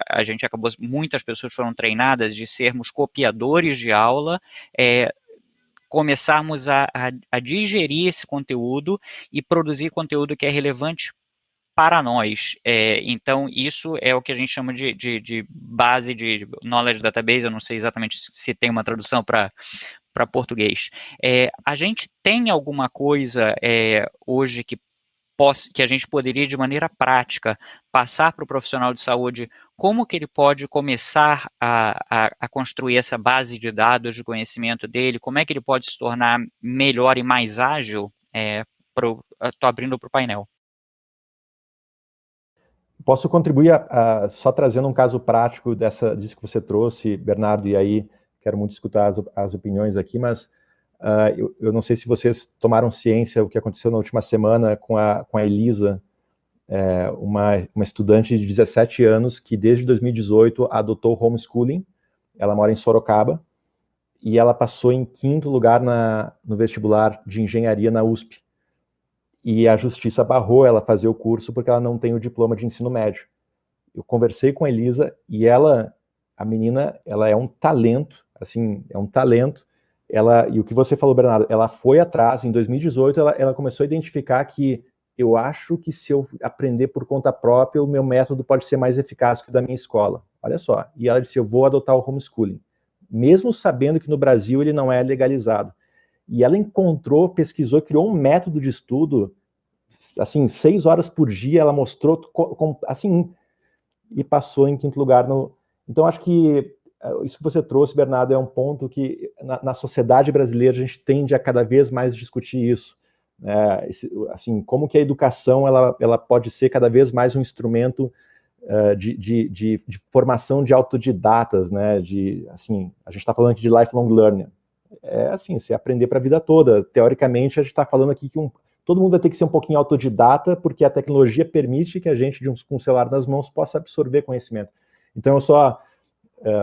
a gente acabou, muitas pessoas foram treinadas de sermos copiadores de aula, começarmos a digerir esse conteúdo e produzir conteúdo que é relevante para nós. Então, isso é o que a gente chama de base de knowledge database. Eu não sei exatamente se tem uma tradução para português. A gente tem alguma coisa hoje que a gente poderia, de maneira prática, passar para o profissional de saúde como que ele pode começar a construir essa base de dados de conhecimento dele, como é que ele pode se tornar melhor e mais ágil? Estou abrindo para o painel. Posso contribuir só trazendo um caso prático disso que você trouxe, Bernardo, e aí quero muito escutar as opiniões aqui, mas eu não sei se vocês tomaram ciência do que aconteceu na última semana com a Elisa, uma estudante de 17 anos que desde 2018 adotou homeschooling. Ela mora em Sorocaba e ela passou em 5º lugar no vestibular de engenharia na USP. E a justiça barrou ela fazer o curso porque ela não tem o diploma de ensino médio. Eu conversei com a Elisa e a menina, ela é um talento, assim, é um talento. E o que você falou, Bernardo, ela foi atrás, em 2018, ela começou a identificar que eu acho que se eu aprender por conta própria, o meu método pode ser mais eficaz que o da minha escola. Olha só. E ela disse, eu vou adotar o homeschooling. Mesmo sabendo que no Brasil ele não é legalizado. E ela pesquisou, criou um método de estudo, assim, 6 horas por dia, ela mostrou, assim, e passou em 5º lugar. Então, acho que isso que você trouxe, Bernardo, é um ponto que na sociedade brasileira a gente tende a cada vez mais discutir isso. Assim, como que a educação ela pode ser cada vez mais um instrumento de formação de autodidatas, né? Assim, a gente está falando aqui de lifelong learning. Assim, você aprender para a vida toda. Teoricamente, a gente está falando aqui que todo mundo vai ter que ser um pouquinho autodidata, porque a tecnologia permite que a gente, com o celular nas mãos, possa absorver conhecimento. Então, eu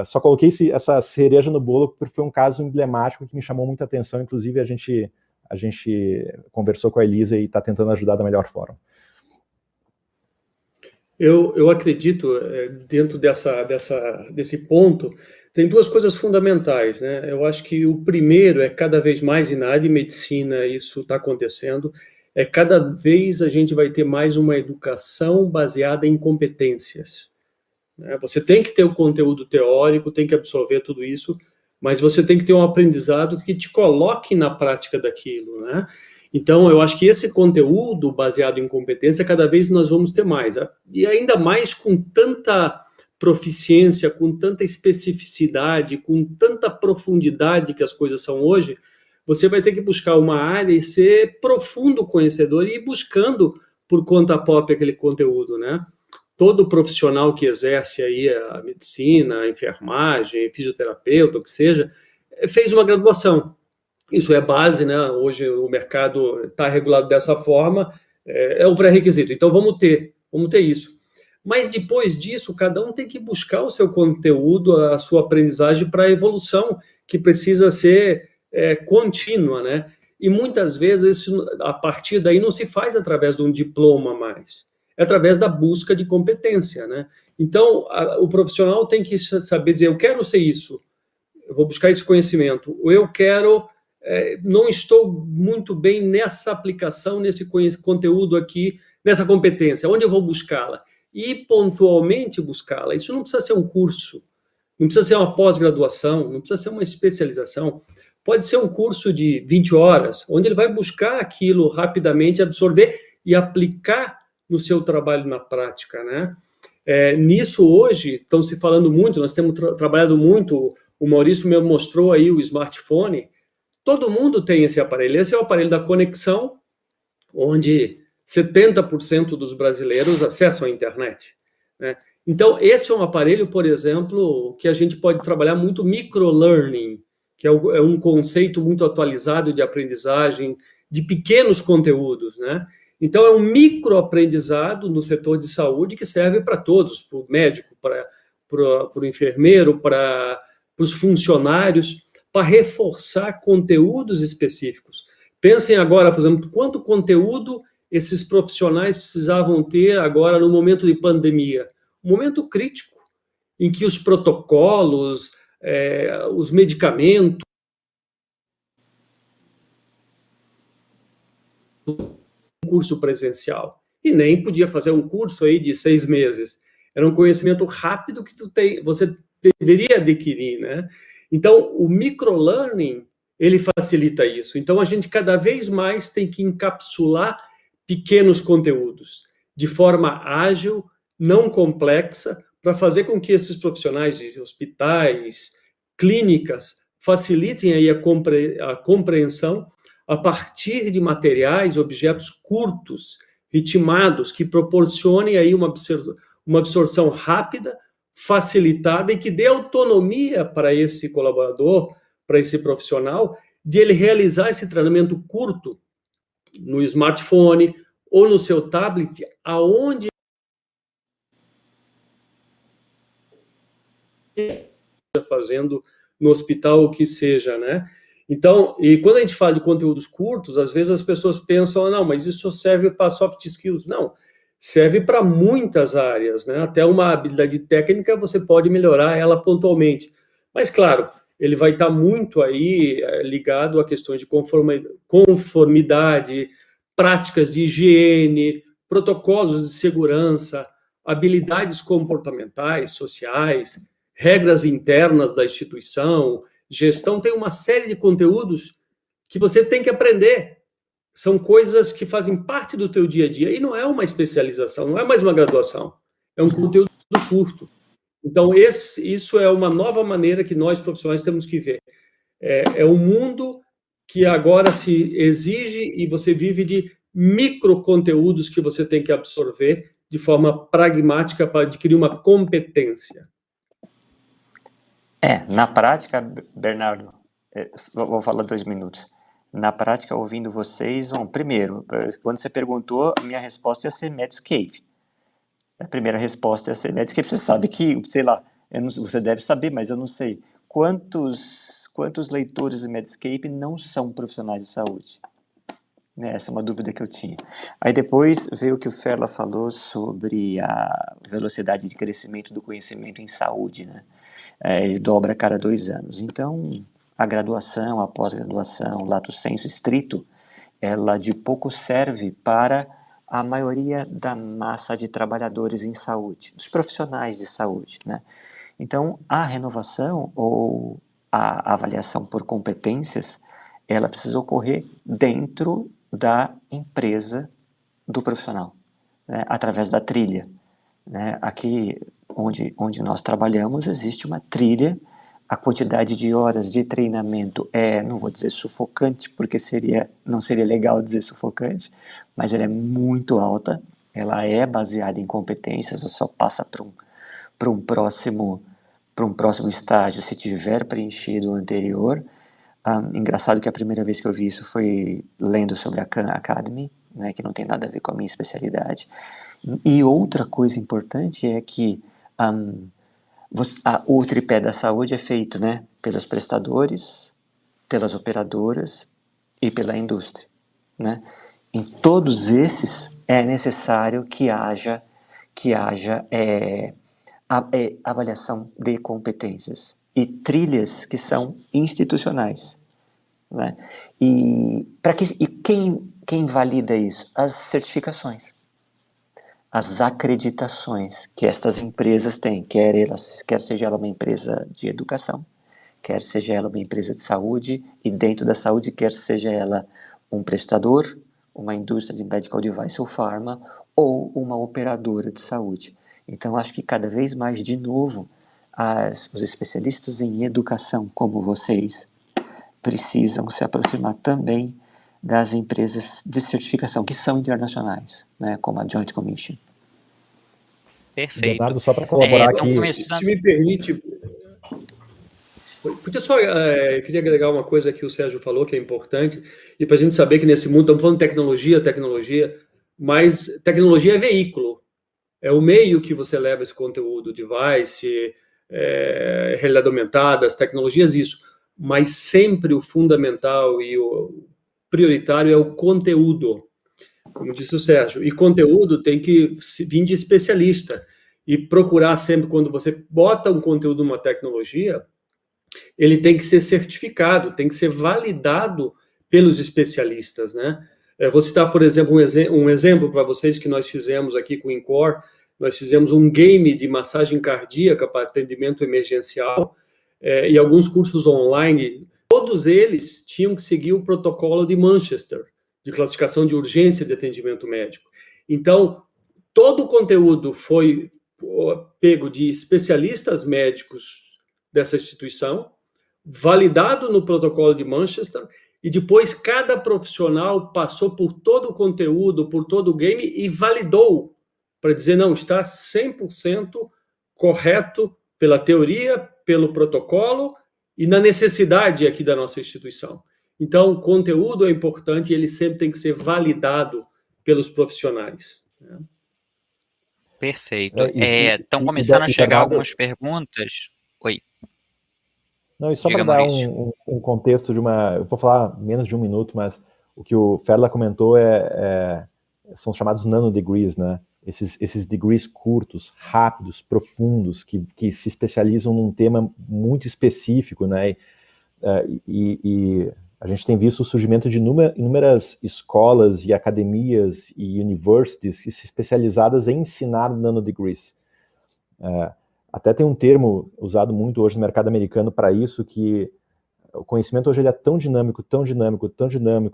só coloquei essa cereja no bolo, porque foi um caso emblemático que me chamou muita atenção. Inclusive, a gente conversou com a Elisa e está tentando ajudar da melhor forma. Eu acredito, dentro desse ponto, tem 2 coisas fundamentais, né? Eu acho que o primeiro é cada vez mais, e na área de medicina isso está acontecendo, cada vez a gente vai ter mais uma educação baseada em competências. Você tem que ter o conteúdo teórico, tem que absorver tudo isso, mas você tem que ter um aprendizado que te coloque na prática daquilo, né? Então, eu acho que esse conteúdo baseado em competência, cada vez nós vamos ter mais. E ainda mais com tanta proficiência, com tanta especificidade, com tanta profundidade que as coisas são hoje, você vai ter que buscar uma área e ser profundo conhecedor e ir buscando por conta própria aquele conteúdo, né? Todo profissional que exerce aí a medicina, a enfermagem, fisioterapeuta, o que seja, fez uma graduação. Isso é base, né? Hoje o mercado está regulado dessa forma, é o pré-requisito. Então vamos ter isso. Mas depois disso, cada um tem que buscar o seu conteúdo, a sua aprendizagem para a evolução, que precisa ser contínua, né? E muitas vezes, a partir daí, não se faz através de um diploma mais. É através da busca de competência, né? Então, o profissional tem que saber dizer, eu quero ser isso, eu vou buscar esse conhecimento, ou eu quero, não estou muito bem nessa aplicação, nesse conteúdo aqui, nessa competência, onde eu vou buscá-la? E pontualmente buscá-la. Isso não precisa ser um curso, não precisa ser uma pós-graduação, não precisa ser uma especialização, pode ser um curso de 20 horas, onde ele vai buscar aquilo rapidamente, absorver e aplicar no seu trabalho na prática, né? Nisso hoje estão se falando muito, nós temos trabalhado muito, o Maurício me mostrou aí o smartphone, todo mundo tem esse aparelho é o aparelho da conexão, onde 70% dos brasileiros acessam a internet, né? Então, esse é um aparelho, por exemplo, que a gente pode trabalhar muito microlearning, que é um conceito muito atualizado de aprendizagem de pequenos conteúdos, né? Então, é um microaprendizado no setor de saúde que serve para todos, para o médico, para o enfermeiro, para os funcionários, para reforçar conteúdos específicos. Pensem agora, por exemplo, quanto conteúdo esses profissionais precisavam ter agora no momento de pandemia. Um momento crítico, em que os protocolos, os medicamentos, curso presencial. e nem podia fazer um curso aí de 6 meses. Era um conhecimento rápido que você deveria adquirir, né? Então, o microlearning, ele facilita isso. Então, a gente cada vez mais tem que encapsular pequenos conteúdos de forma ágil, não complexa, para fazer com que esses profissionais de hospitais, clínicas, facilitem aí a compreensão a partir de materiais, objetos curtos, ritmados, que proporcionem aí uma absorção rápida, facilitada e que dê autonomia para esse colaborador, para esse profissional, de ele realizar esse treinamento curto no smartphone ou no seu tablet, aonde fazendo no hospital, o que seja, né? Então, e quando a gente fala de conteúdos curtos, às vezes as pessoas pensam, não, mas isso serve para soft skills. Não, serve para muitas áreas, né? Até uma habilidade técnica você pode melhorar ela pontualmente. Mas, claro, ele vai estar muito aí ligado a questões de conformidade, práticas de higiene, protocolos de segurança, habilidades comportamentais, sociais, regras internas da instituição, gestão. Tem uma série de conteúdos que você tem que aprender. São coisas que fazem parte do teu dia a dia e não é uma especialização, não é mais uma graduação, é um conteúdo curto. Então, isso é uma nova maneira que nós, profissionais, temos que ver. É um mundo que agora se exige e você vive de microconteúdos que você tem que absorver de forma pragmática para adquirir uma competência. Na prática, Bernardo, vou falar 2 minutos. Na prática, ouvindo vocês, primeiro, quando você perguntou, a minha resposta ia ser Medscape. A primeira resposta ia ser Medscape. Você sabe que, sei lá, você deve saber, mas eu não sei. Quantos leitores de Medscape não são profissionais de saúde? Essa é uma dúvida que eu tinha. Aí depois veio o que o Ferla falou sobre a velocidade de crescimento do conhecimento em saúde, né? Ele dobra a cada 2 anos. Então, a graduação, a pós-graduação, lato sensu estrito, ela de pouco serve para a maioria da massa de trabalhadores em saúde, dos profissionais de saúde, né? Então, a renovação ou a avaliação por competências, ela precisa ocorrer dentro da empresa do profissional, né? Através da trilha, né? Aqui, onde nós trabalhamos, existe uma trilha. A quantidade de horas de treinamento não vou dizer sufocante, porque não seria legal dizer sufocante, mas ela é muito alta, ela é baseada em competências, você só passa para um próximo estágio se tiver preenchido o anterior. Engraçado que a primeira vez que eu vi isso foi lendo sobre a Khan Academy, né, que não tem nada a ver com a minha especialidade. E outra coisa importante é que o tripé da saúde é feito, né, pelos prestadores, pelas operadoras e pela indústria, né? Em todos esses é necessário que haja avaliação de competências e trilhas que são institucionais, né? E quem valida isso? As certificações, as acreditações que estas empresas têm, quer seja ela uma empresa de educação, quer seja ela uma empresa de saúde, e dentro da saúde, quer seja ela um prestador, uma indústria de medical device ou pharma, ou uma operadora de saúde. Então, acho que cada vez mais, de novo, os especialistas em educação, como vocês, precisam se aproximar também das empresas de certificação, que são internacionais, né, como a Joint Commission. Perfeito. Bernardo, só para colaborar aqui... Se me permite... eu queria agregar uma coisa que o Sérgio falou, que é importante, e para a gente saber que nesse mundo, estamos falando de tecnologia, mas tecnologia é veículo, é o meio que você leva esse conteúdo, device, realidade aumentada, as tecnologias, isso, mas sempre o fundamental e o prioritário é o conteúdo, como disse o Sérgio, e conteúdo tem que vir de especialista, e procurar sempre, quando você bota um conteúdo numa tecnologia, ele tem que ser certificado, tem que ser validado pelos especialistas, né? Vou citar, por exemplo, um exemplo para vocês que nós fizemos aqui com o INCOR. Nós fizemos um game de massagem cardíaca para atendimento emergencial e alguns cursos online. Todos eles tinham que seguir o protocolo de Manchester, de classificação de urgência de atendimento médico. Então, todo o conteúdo foi pego de especialistas médicos dessa instituição, validado no protocolo de Manchester, e depois cada profissional passou por todo o conteúdo, por todo o game e validou para dizer, não, está 100% correto pela teoria, pelo protocolo e na necessidade aqui da nossa instituição. Então, o conteúdo é importante e ele sempre tem que ser validado pelos profissionais. Né? Perfeito. Estão começando a chegar algumas perguntas. Oi. Não, e só para dar um contexto de eu vou falar menos de um minuto, mas o que o Ferla comentou são chamados nanodegrees, né? Esses degrees curtos, rápidos, profundos, que se especializam num tema muito específico, né? E a gente tem visto o surgimento de inúmeras escolas e academias e universities especializadas em ensinar nanodegrees. Até tem um termo usado muito hoje no mercado americano para isso, que o conhecimento hoje ele é tão dinâmico,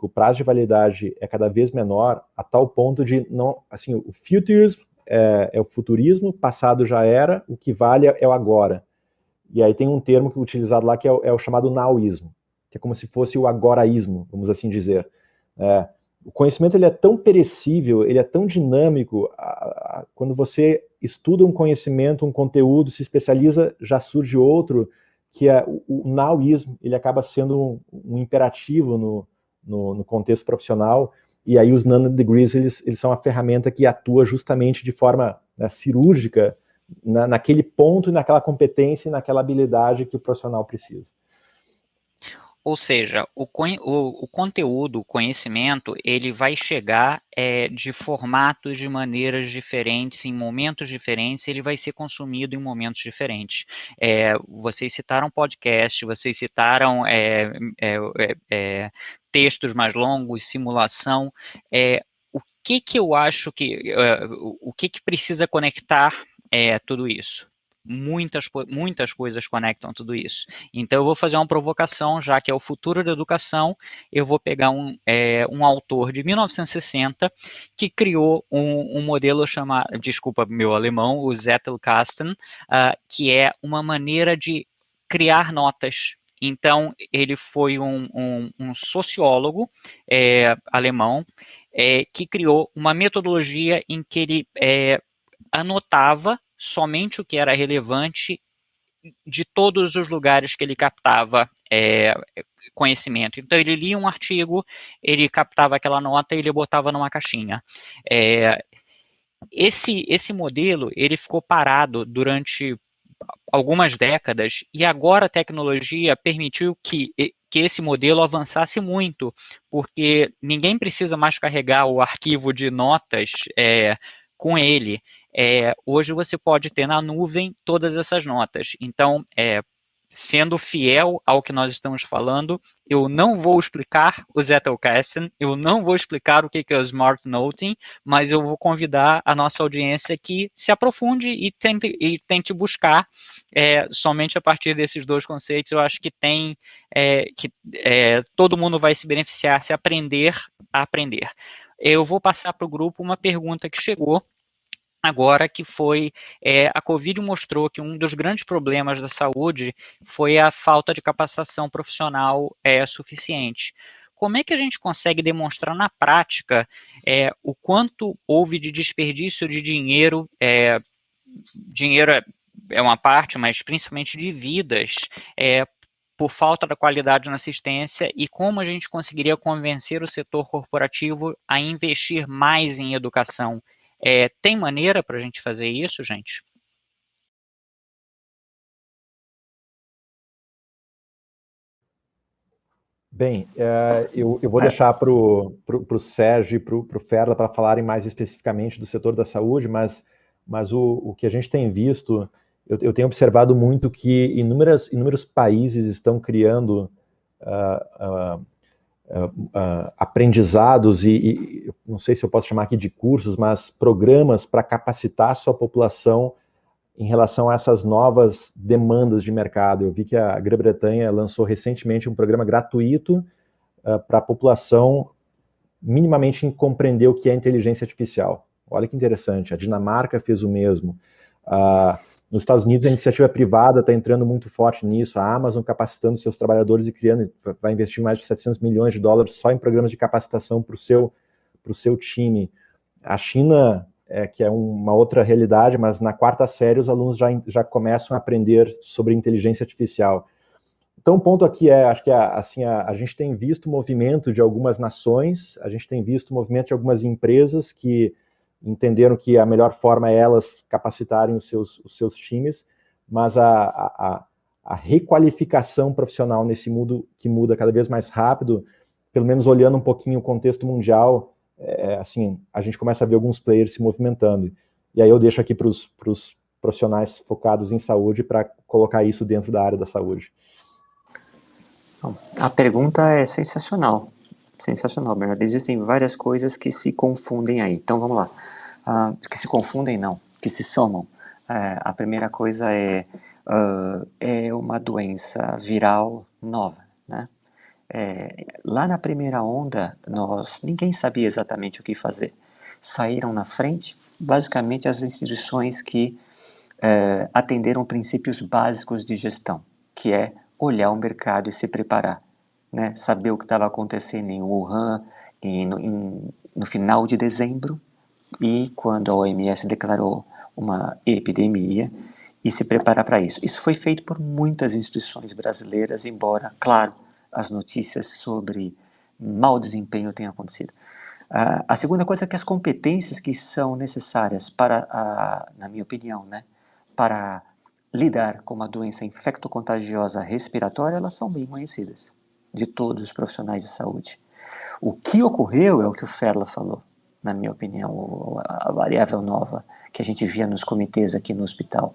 o prazo de validade é cada vez menor, a tal ponto de, não, assim, o futurismo é o futurismo, passado já era, o que vale é o agora. E aí tem um termo que é utilizado lá que é o chamado nowismo, que é como se fosse o agoraísmo, vamos assim dizer. O conhecimento ele é tão perecível, ele é tão dinâmico, quando você estuda um conhecimento, um conteúdo, se especializa, já surge outro, que é o nowismo, ele acaba sendo um imperativo no contexto profissional, e aí os nanodegrees, eles são a ferramenta que atua justamente de forma, né, cirúrgica, naquele ponto, naquela competência e naquela habilidade que o profissional precisa. Ou seja, o conteúdo, o conhecimento, ele vai chegar de formatos, de maneiras diferentes, em momentos diferentes, ele vai ser consumido em momentos diferentes. Vocês citaram podcast, vocês citaram textos mais longos, simulação. O que eu acho o que precisa conectar tudo isso? Muitas coisas conectam tudo isso. Então eu vou fazer uma provocação, já que é o futuro da educação, eu vou pegar um autor de 1960 que criou um modelo chamado, desculpa meu alemão, o Zettelkasten, que é uma maneira de criar notas. Então ele foi um sociólogo alemão que criou uma metodologia em que ele anotava somente o que era relevante de todos os lugares que ele captava conhecimento. Então ele lia um artigo, ele captava aquela nota e ele botava numa caixinha. Esse modelo ele ficou parado durante algumas décadas e agora a tecnologia permitiu que esse modelo avançasse muito, porque ninguém precisa mais carregar o arquivo de notas com ele. Hoje você pode ter na nuvem todas essas notas. Então, sendo fiel ao que nós estamos falando, eu não vou explicar o Zettelkasten, eu não vou explicar o que é o Smart Noting, mas eu vou convidar a nossa audiência que se aprofunde e tente buscar somente a partir desses dois conceitos. Eu acho que todo mundo vai se beneficiar se aprender a aprender. Eu vou passar para o grupo uma pergunta que chegou agora, que foi, a Covid mostrou que um dos grandes problemas da saúde foi a falta de capacitação profissional suficiente. Como é que a gente consegue demonstrar na prática o quanto houve de desperdício de dinheiro, dinheiro é uma parte, mas principalmente de vidas, por falta da qualidade na assistência, e como a gente conseguiria convencer o setor corporativo a investir mais em educação? Tem maneira para a gente fazer isso, gente? Bem, eu vou deixar para o Sérgio e para o Ferla para falarem mais especificamente do setor da saúde, mas o que a gente tem visto, eu tenho observado muito que inúmeros países estão criando aprendizados e não sei se eu posso chamar aqui de cursos, mas programas para capacitar a sua população em relação a essas novas demandas de mercado. Eu vi que a Grã-Bretanha lançou recentemente um programa gratuito para a população minimamente compreender o que é inteligência artificial. Olha que interessante, a Dinamarca fez o mesmo. Nos Estados Unidos, a iniciativa privada está entrando muito forte nisso, a Amazon capacitando seus trabalhadores e criando, vai investir mais de 700 milhões de dólares só em programas de capacitação para o seu time. A China, que é uma outra realidade, mas na quarta série os alunos já começam a aprender sobre inteligência artificial. Então, o ponto aqui acho que a gente tem visto o movimento de algumas nações, a gente tem visto o movimento de algumas empresas que entenderam que a melhor forma é elas capacitarem os seus times, mas a requalificação profissional nesse mundo que muda cada vez mais rápido, pelo menos olhando um pouquinho o contexto mundial, a gente começa a ver alguns players se movimentando. E aí eu deixo aqui para os profissionais focados em saúde para colocar isso dentro da área da saúde. A pergunta é sensacional. Sensacional, Bernardo. Existem várias coisas que se confundem aí. Então, vamos lá. Que se confundem, não. Que se somam. A primeira coisa é uma doença viral nova, né? Lá na primeira onda, ninguém sabia exatamente o que fazer. Saíram na frente, basicamente, as instituições que atenderam princípios básicos de gestão, que é olhar o mercado e se preparar, né? Saber o que estava acontecendo em Wuhan no final de dezembro e quando a OMS declarou uma epidemia e se preparar para isso. Isso foi feito por muitas instituições brasileiras, embora, claro, as notícias sobre mau desempenho tenham acontecido. A segunda coisa é que as competências que são necessárias para, na minha opinião, né, para lidar com uma doença infectocontagiosa respiratória, elas são bem conhecidas de todos os profissionais de saúde. O que ocorreu é o que o Ferla falou, na minha opinião, a variável nova que a gente via nos comitês aqui no hospital.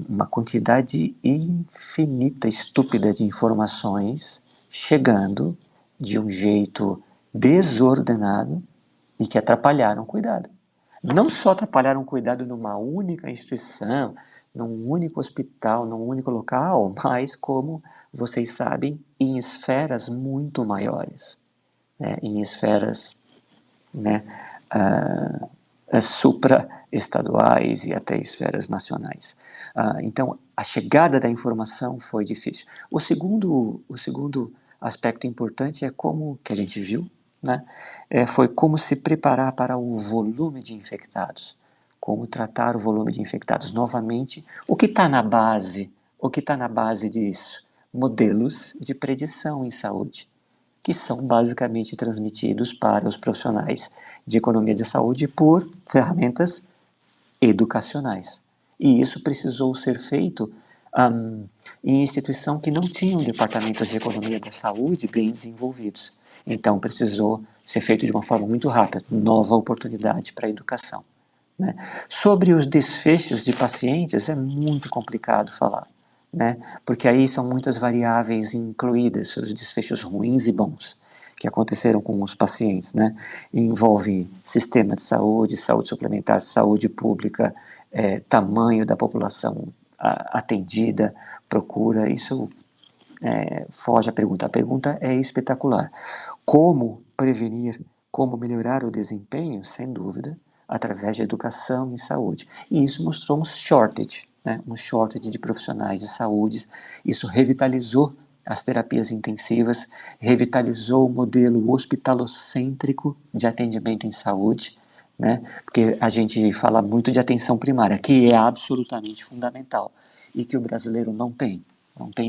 Uma quantidade infinita, estúpida de informações chegando de um jeito desordenado e que atrapalharam o cuidado. Não só atrapalharam o cuidado numa única instituição, num único hospital, num único local, mas, como vocês sabem, em esferas muito maiores, né? Em esferas, né, supra-estaduais e até esferas nacionais. Então, a chegada da informação foi difícil. O segundo aspecto importante é como, que a gente viu, né, foi como se preparar para o volume de infectados. Como tratar o volume de infectados. Novamente, o que está na base? O que está na base disso? Modelos de predição em saúde, que são basicamente transmitidos para os profissionais de economia de saúde por ferramentas educacionais. E isso precisou ser feito em instituição que não tinham departamentos de economia da saúde bem desenvolvidos. Então, precisou ser feito de uma forma muito rápida, nova oportunidade para a educação, né? Sobre os desfechos de pacientes é muito complicado falar, né? Porque aí são muitas variáveis incluídas, os desfechos ruins e bons que aconteceram com os pacientes, né? Envolve sistema de saúde, saúde suplementar, saúde pública, tamanho da população atendida, procura, isso foge à pergunta. A pergunta é espetacular. Como prevenir, como melhorar o desempenho? Sem dúvida, através de educação em saúde. E isso mostrou um shortage, né? Um shortage de profissionais de saúde. Isso revitalizou as terapias intensivas, revitalizou o modelo hospitalocêntrico de atendimento em saúde, né? Porque a gente fala muito de atenção primária, que é absolutamente fundamental e que o brasileiro não tem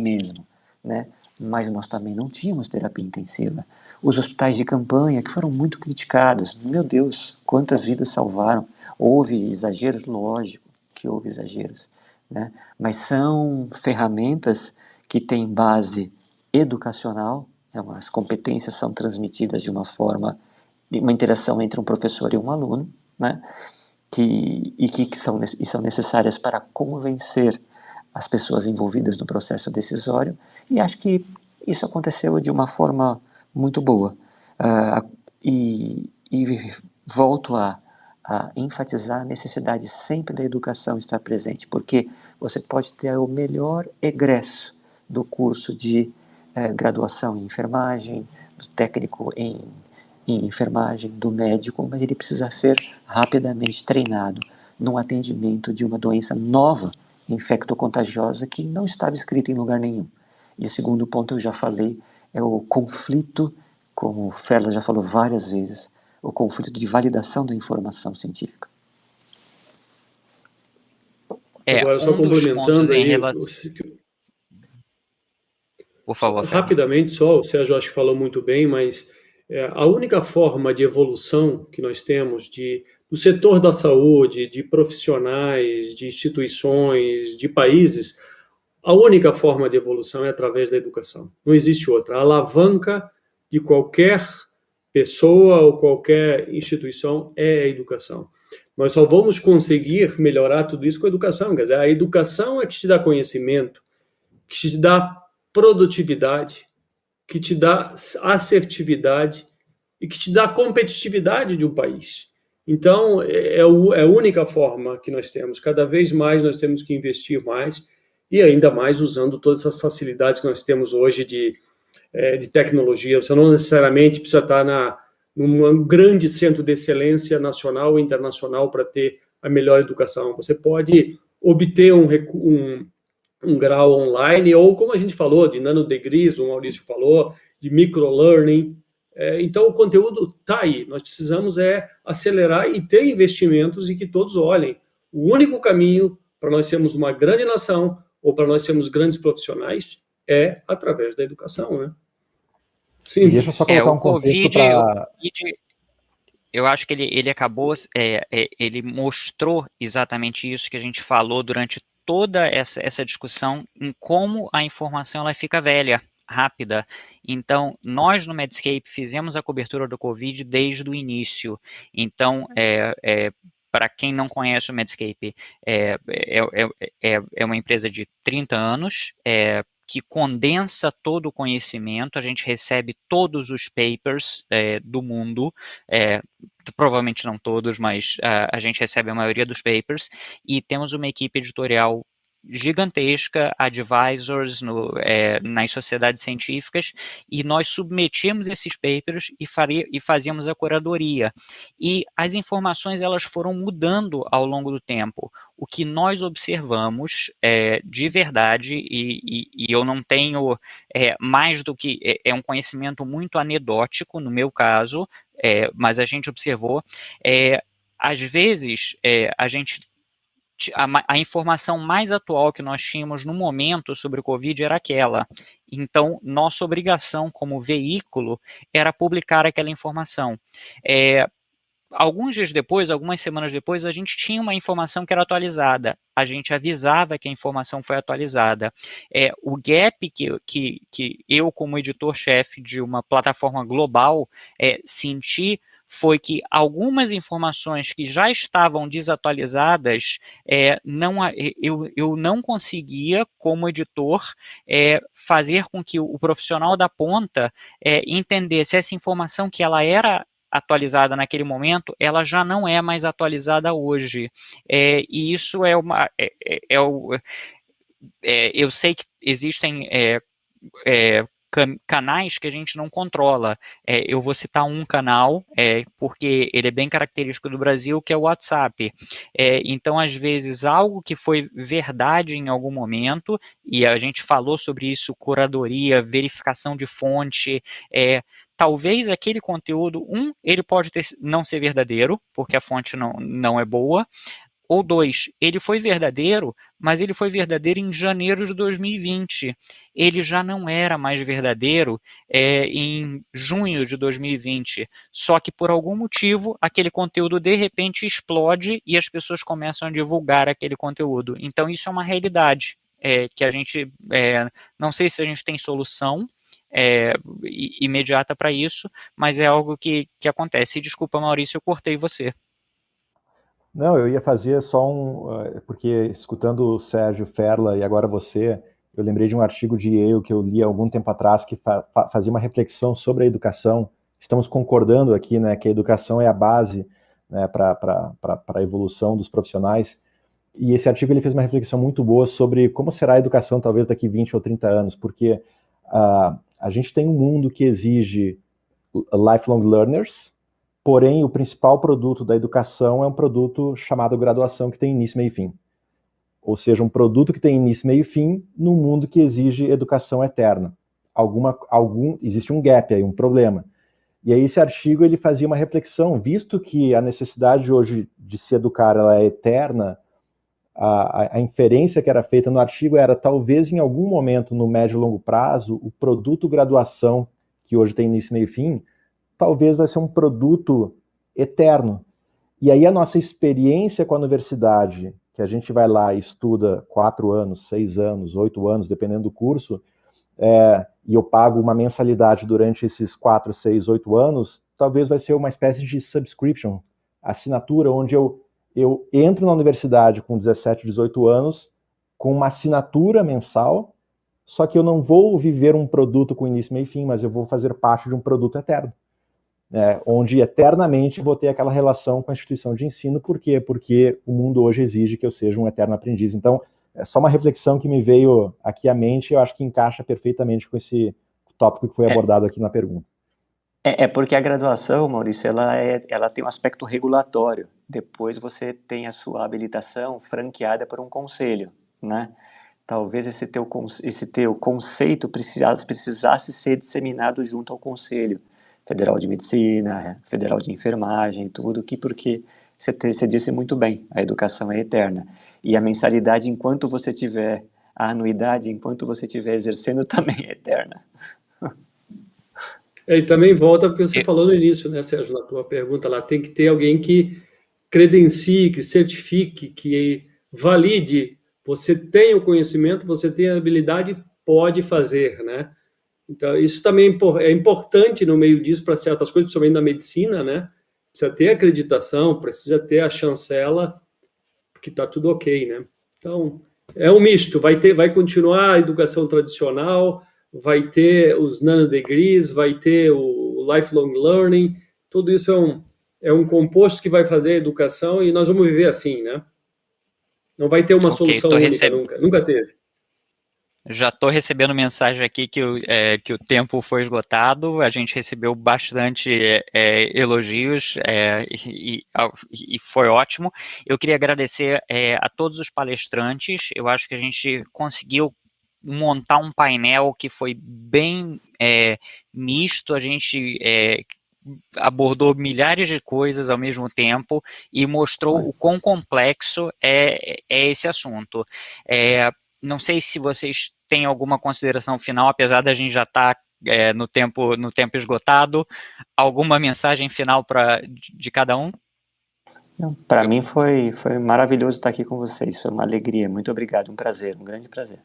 mesmo, né? Mas nós também não tínhamos terapia intensiva. Os hospitais de campanha, que foram muito criticados, meu Deus, quantas vidas salvaram. Houve exageros, lógico que houve exageros, né? Mas são ferramentas que têm base educacional, as competências são transmitidas de uma forma, uma interação entre um professor e um aluno, né? que são necessárias para convencer as pessoas envolvidas no processo decisório, e acho que isso aconteceu de uma forma muito boa. E volto a enfatizar a necessidade sempre da educação estar presente, porque você pode ter o melhor egresso do curso de graduação em enfermagem, do técnico em enfermagem, do médico, mas ele precisa ser rapidamente treinado no atendimento de uma doença nova, infectocontagiosa, que não estava escrita em lugar nenhum. E o segundo ponto eu já falei, é o conflito, como o Ferla já falou várias vezes, o conflito de validação da informação científica. Agora, só complementando aí, por favor, rapidamente só, o Sérgio acho que falou muito bem, mas a única forma de evolução que nós temos do setor da saúde, de profissionais, de instituições, de países, a única forma de evolução é através da educação. Não existe outra. A alavanca de qualquer pessoa ou qualquer instituição é a educação. Nós só vamos conseguir melhorar tudo isso com a educação. Quer dizer, a educação é que te dá conhecimento, que te dá produtividade, que te dá assertividade e que te dá competitividade de um país. Então, é a única forma que nós temos. Cada vez mais nós temos que investir mais e ainda mais usando todas essas facilidades que nós temos hoje de tecnologia. Você não necessariamente precisa estar num grande centro de excelência nacional ou internacional para ter a melhor educação. Você pode obter um grau online, ou como a gente falou, de nanodegrees, o Maurício falou, de microlearning. Então, o conteúdo está aí. Nós precisamos acelerar e ter investimentos e que todos olhem. O único caminho para nós sermos uma grande nação ou para nós sermos grandes profissionais é através da educação, né? Sim. Deixa eu só colocar um contexto para... Eu acho que ele acabou, ele mostrou exatamente isso que a gente falou durante toda essa discussão, em como a informação ela fica velha, rápida. Então, nós no Medscape fizemos a cobertura do Covid desde o início. Então, para quem não conhece o Medscape, é uma empresa de 30 anos, que condensa todo o conhecimento. A gente recebe todos os papers do mundo, provavelmente não todos, mas a gente recebe a maioria dos papers, e temos uma equipe editorial gigantesca, advisors nas sociedades científicas, e nós submetíamos esses papers e fazíamos a curadoria. E as informações elas foram mudando ao longo do tempo. O que nós observamos de verdade, e eu não tenho mais do que... É um conhecimento muito anedótico, no meu caso, mas a gente observou, às vezes, a informação mais atual que nós tínhamos no momento sobre o Covid era aquela. Então, nossa obrigação como veículo era publicar aquela informação. Alguns dias depois, algumas semanas depois, a gente tinha uma informação que era atualizada. A gente avisava que a informação foi atualizada. O gap que eu, como editor-chefe de uma plataforma global, senti foi que algumas informações que já estavam desatualizadas, eu não conseguia, como editor, fazer com que o profissional da ponta entendesse essa informação que ela era atualizada naquele momento, ela já não é mais atualizada hoje. E isso eu sei que existem canais que a gente não controla. Eu vou citar um canal, porque ele é bem característico do Brasil, que é o WhatsApp. Então, às vezes, algo que foi verdade em algum momento, e a gente falou sobre isso, curadoria, verificação de fonte, talvez aquele conteúdo, ele pode não ser verdadeiro, porque a fonte não é boa, ou 2, ele foi verdadeiro, mas ele foi verdadeiro em janeiro de 2020. Ele já não era mais verdadeiro em junho de 2020. Só que, por algum motivo, aquele conteúdo, de repente, explode e as pessoas começam a divulgar aquele conteúdo. Então, isso é uma realidade que a gente... não sei se a gente tem solução imediata para isso, mas é algo que acontece. E, desculpa, Maurício, eu cortei você. Não, eu ia fazer só porque escutando o Sérgio Ferla e agora você, eu lembrei de um artigo de Yale que eu li há algum tempo atrás que fazia uma reflexão sobre a educação. Estamos concordando aqui, né, que a educação é a base, né, para a evolução dos profissionais. E esse artigo ele fez uma reflexão muito boa sobre como será a educação talvez daqui 20 ou 30 anos, porque a gente tem um mundo que exige lifelong learners, porém o principal produto da educação é um produto chamado graduação, que tem início, meio e fim. Ou seja, um produto que tem início, meio e fim, num mundo que exige educação eterna. Existe um gap aí, um problema. E aí esse artigo ele fazia uma reflexão, visto que a necessidade hoje de se educar ela é eterna, a inferência que era feita no artigo era talvez em algum momento no médio e longo prazo, o produto graduação, que hoje tem início, meio e fim, talvez vai ser um produto eterno. E aí a nossa experiência com a universidade, que a gente vai lá e estuda 4 anos, 6 anos, 8 anos, dependendo do curso, e eu pago uma mensalidade durante esses 4, 6, 8 anos, talvez vai ser uma espécie de subscription, assinatura, onde eu entro na universidade com 17, 18 anos, com uma assinatura mensal, só que eu não vou viver um produto com início, meio e fim, mas eu vou fazer parte de um produto eterno. Onde eternamente vou ter aquela relação com a instituição de ensino. Por quê? Porque o mundo hoje exige que eu seja um eterno aprendiz. Então, é só uma reflexão que me veio aqui à mente, eu acho que encaixa perfeitamente com esse tópico que foi abordado aqui na pergunta. Porque a graduação, Maurício, ela tem um aspecto regulatório. Depois você tem a sua habilitação franqueada por um conselho, né? Talvez esse teu conceito precisasse ser disseminado junto ao Conselho Federal de Medicina, Federal de Enfermagem, tudo, porque você disse muito bem, a educação é eterna. E a mensalidade, enquanto você tiver, a anuidade, enquanto você estiver exercendo, também é eterna. E também volta porque você falou no início, né, Sérgio, na tua pergunta lá, tem que ter alguém que credencie, que certifique, que valide. Você tem o conhecimento, você tem a habilidade, pode fazer, né? Então, isso também é importante no meio disso para certas coisas, principalmente na medicina, né? Precisa ter acreditação, precisa ter a chancela, que está tudo ok, né? Então, é um misto, vai continuar a educação tradicional, vai ter os nanodegrees, vai ter o lifelong learning, tudo isso é um composto que vai fazer a educação e nós vamos viver assim, né? Não vai ter uma solução única nunca teve. Já estou recebendo mensagem aqui que o tempo foi esgotado, a gente recebeu bastante elogios e foi ótimo. Eu queria agradecer a todos os palestrantes, eu acho que a gente conseguiu montar um painel que foi bem misto, a gente abordou milhares de coisas ao mesmo tempo e mostrou o quão complexo é esse assunto. Não sei se vocês têm alguma consideração final, apesar da gente já estar no tempo esgotado. Alguma mensagem final de cada um? Para mim foi maravilhoso estar aqui com vocês, foi uma alegria. Muito obrigado, um prazer, um grande prazer.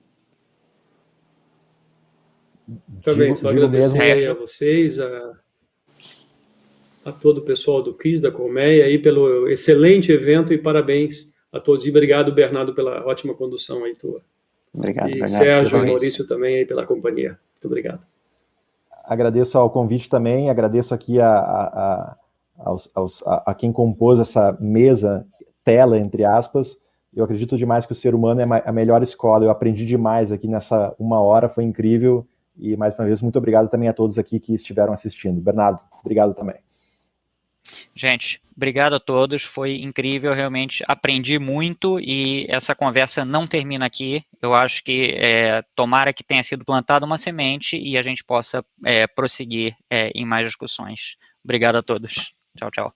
Também só agradecer a vocês, a todo o pessoal do Quiz, da Colmeia, aí pelo excelente evento e parabéns a todos. E obrigado, Bernardo, pela ótima condução aí tua. Obrigado, e Bernardo. Sérgio e Maurício também aí pela companhia. Muito obrigado. Agradeço ao convite também, agradeço aqui a quem compôs essa mesa, tela, entre aspas. Eu acredito demais que o ser humano é a melhor escola. Eu aprendi demais aqui nessa 1 hora, foi incrível. E, mais uma vez, muito obrigado também a todos aqui que estiveram assistindo. Bernardo, obrigado também. Gente, obrigado a todos, foi incrível, realmente aprendi muito e essa conversa não termina aqui. Eu acho que tomara que tenha sido plantada uma semente e a gente possa prosseguir em mais discussões. Obrigado a todos. Tchau, tchau.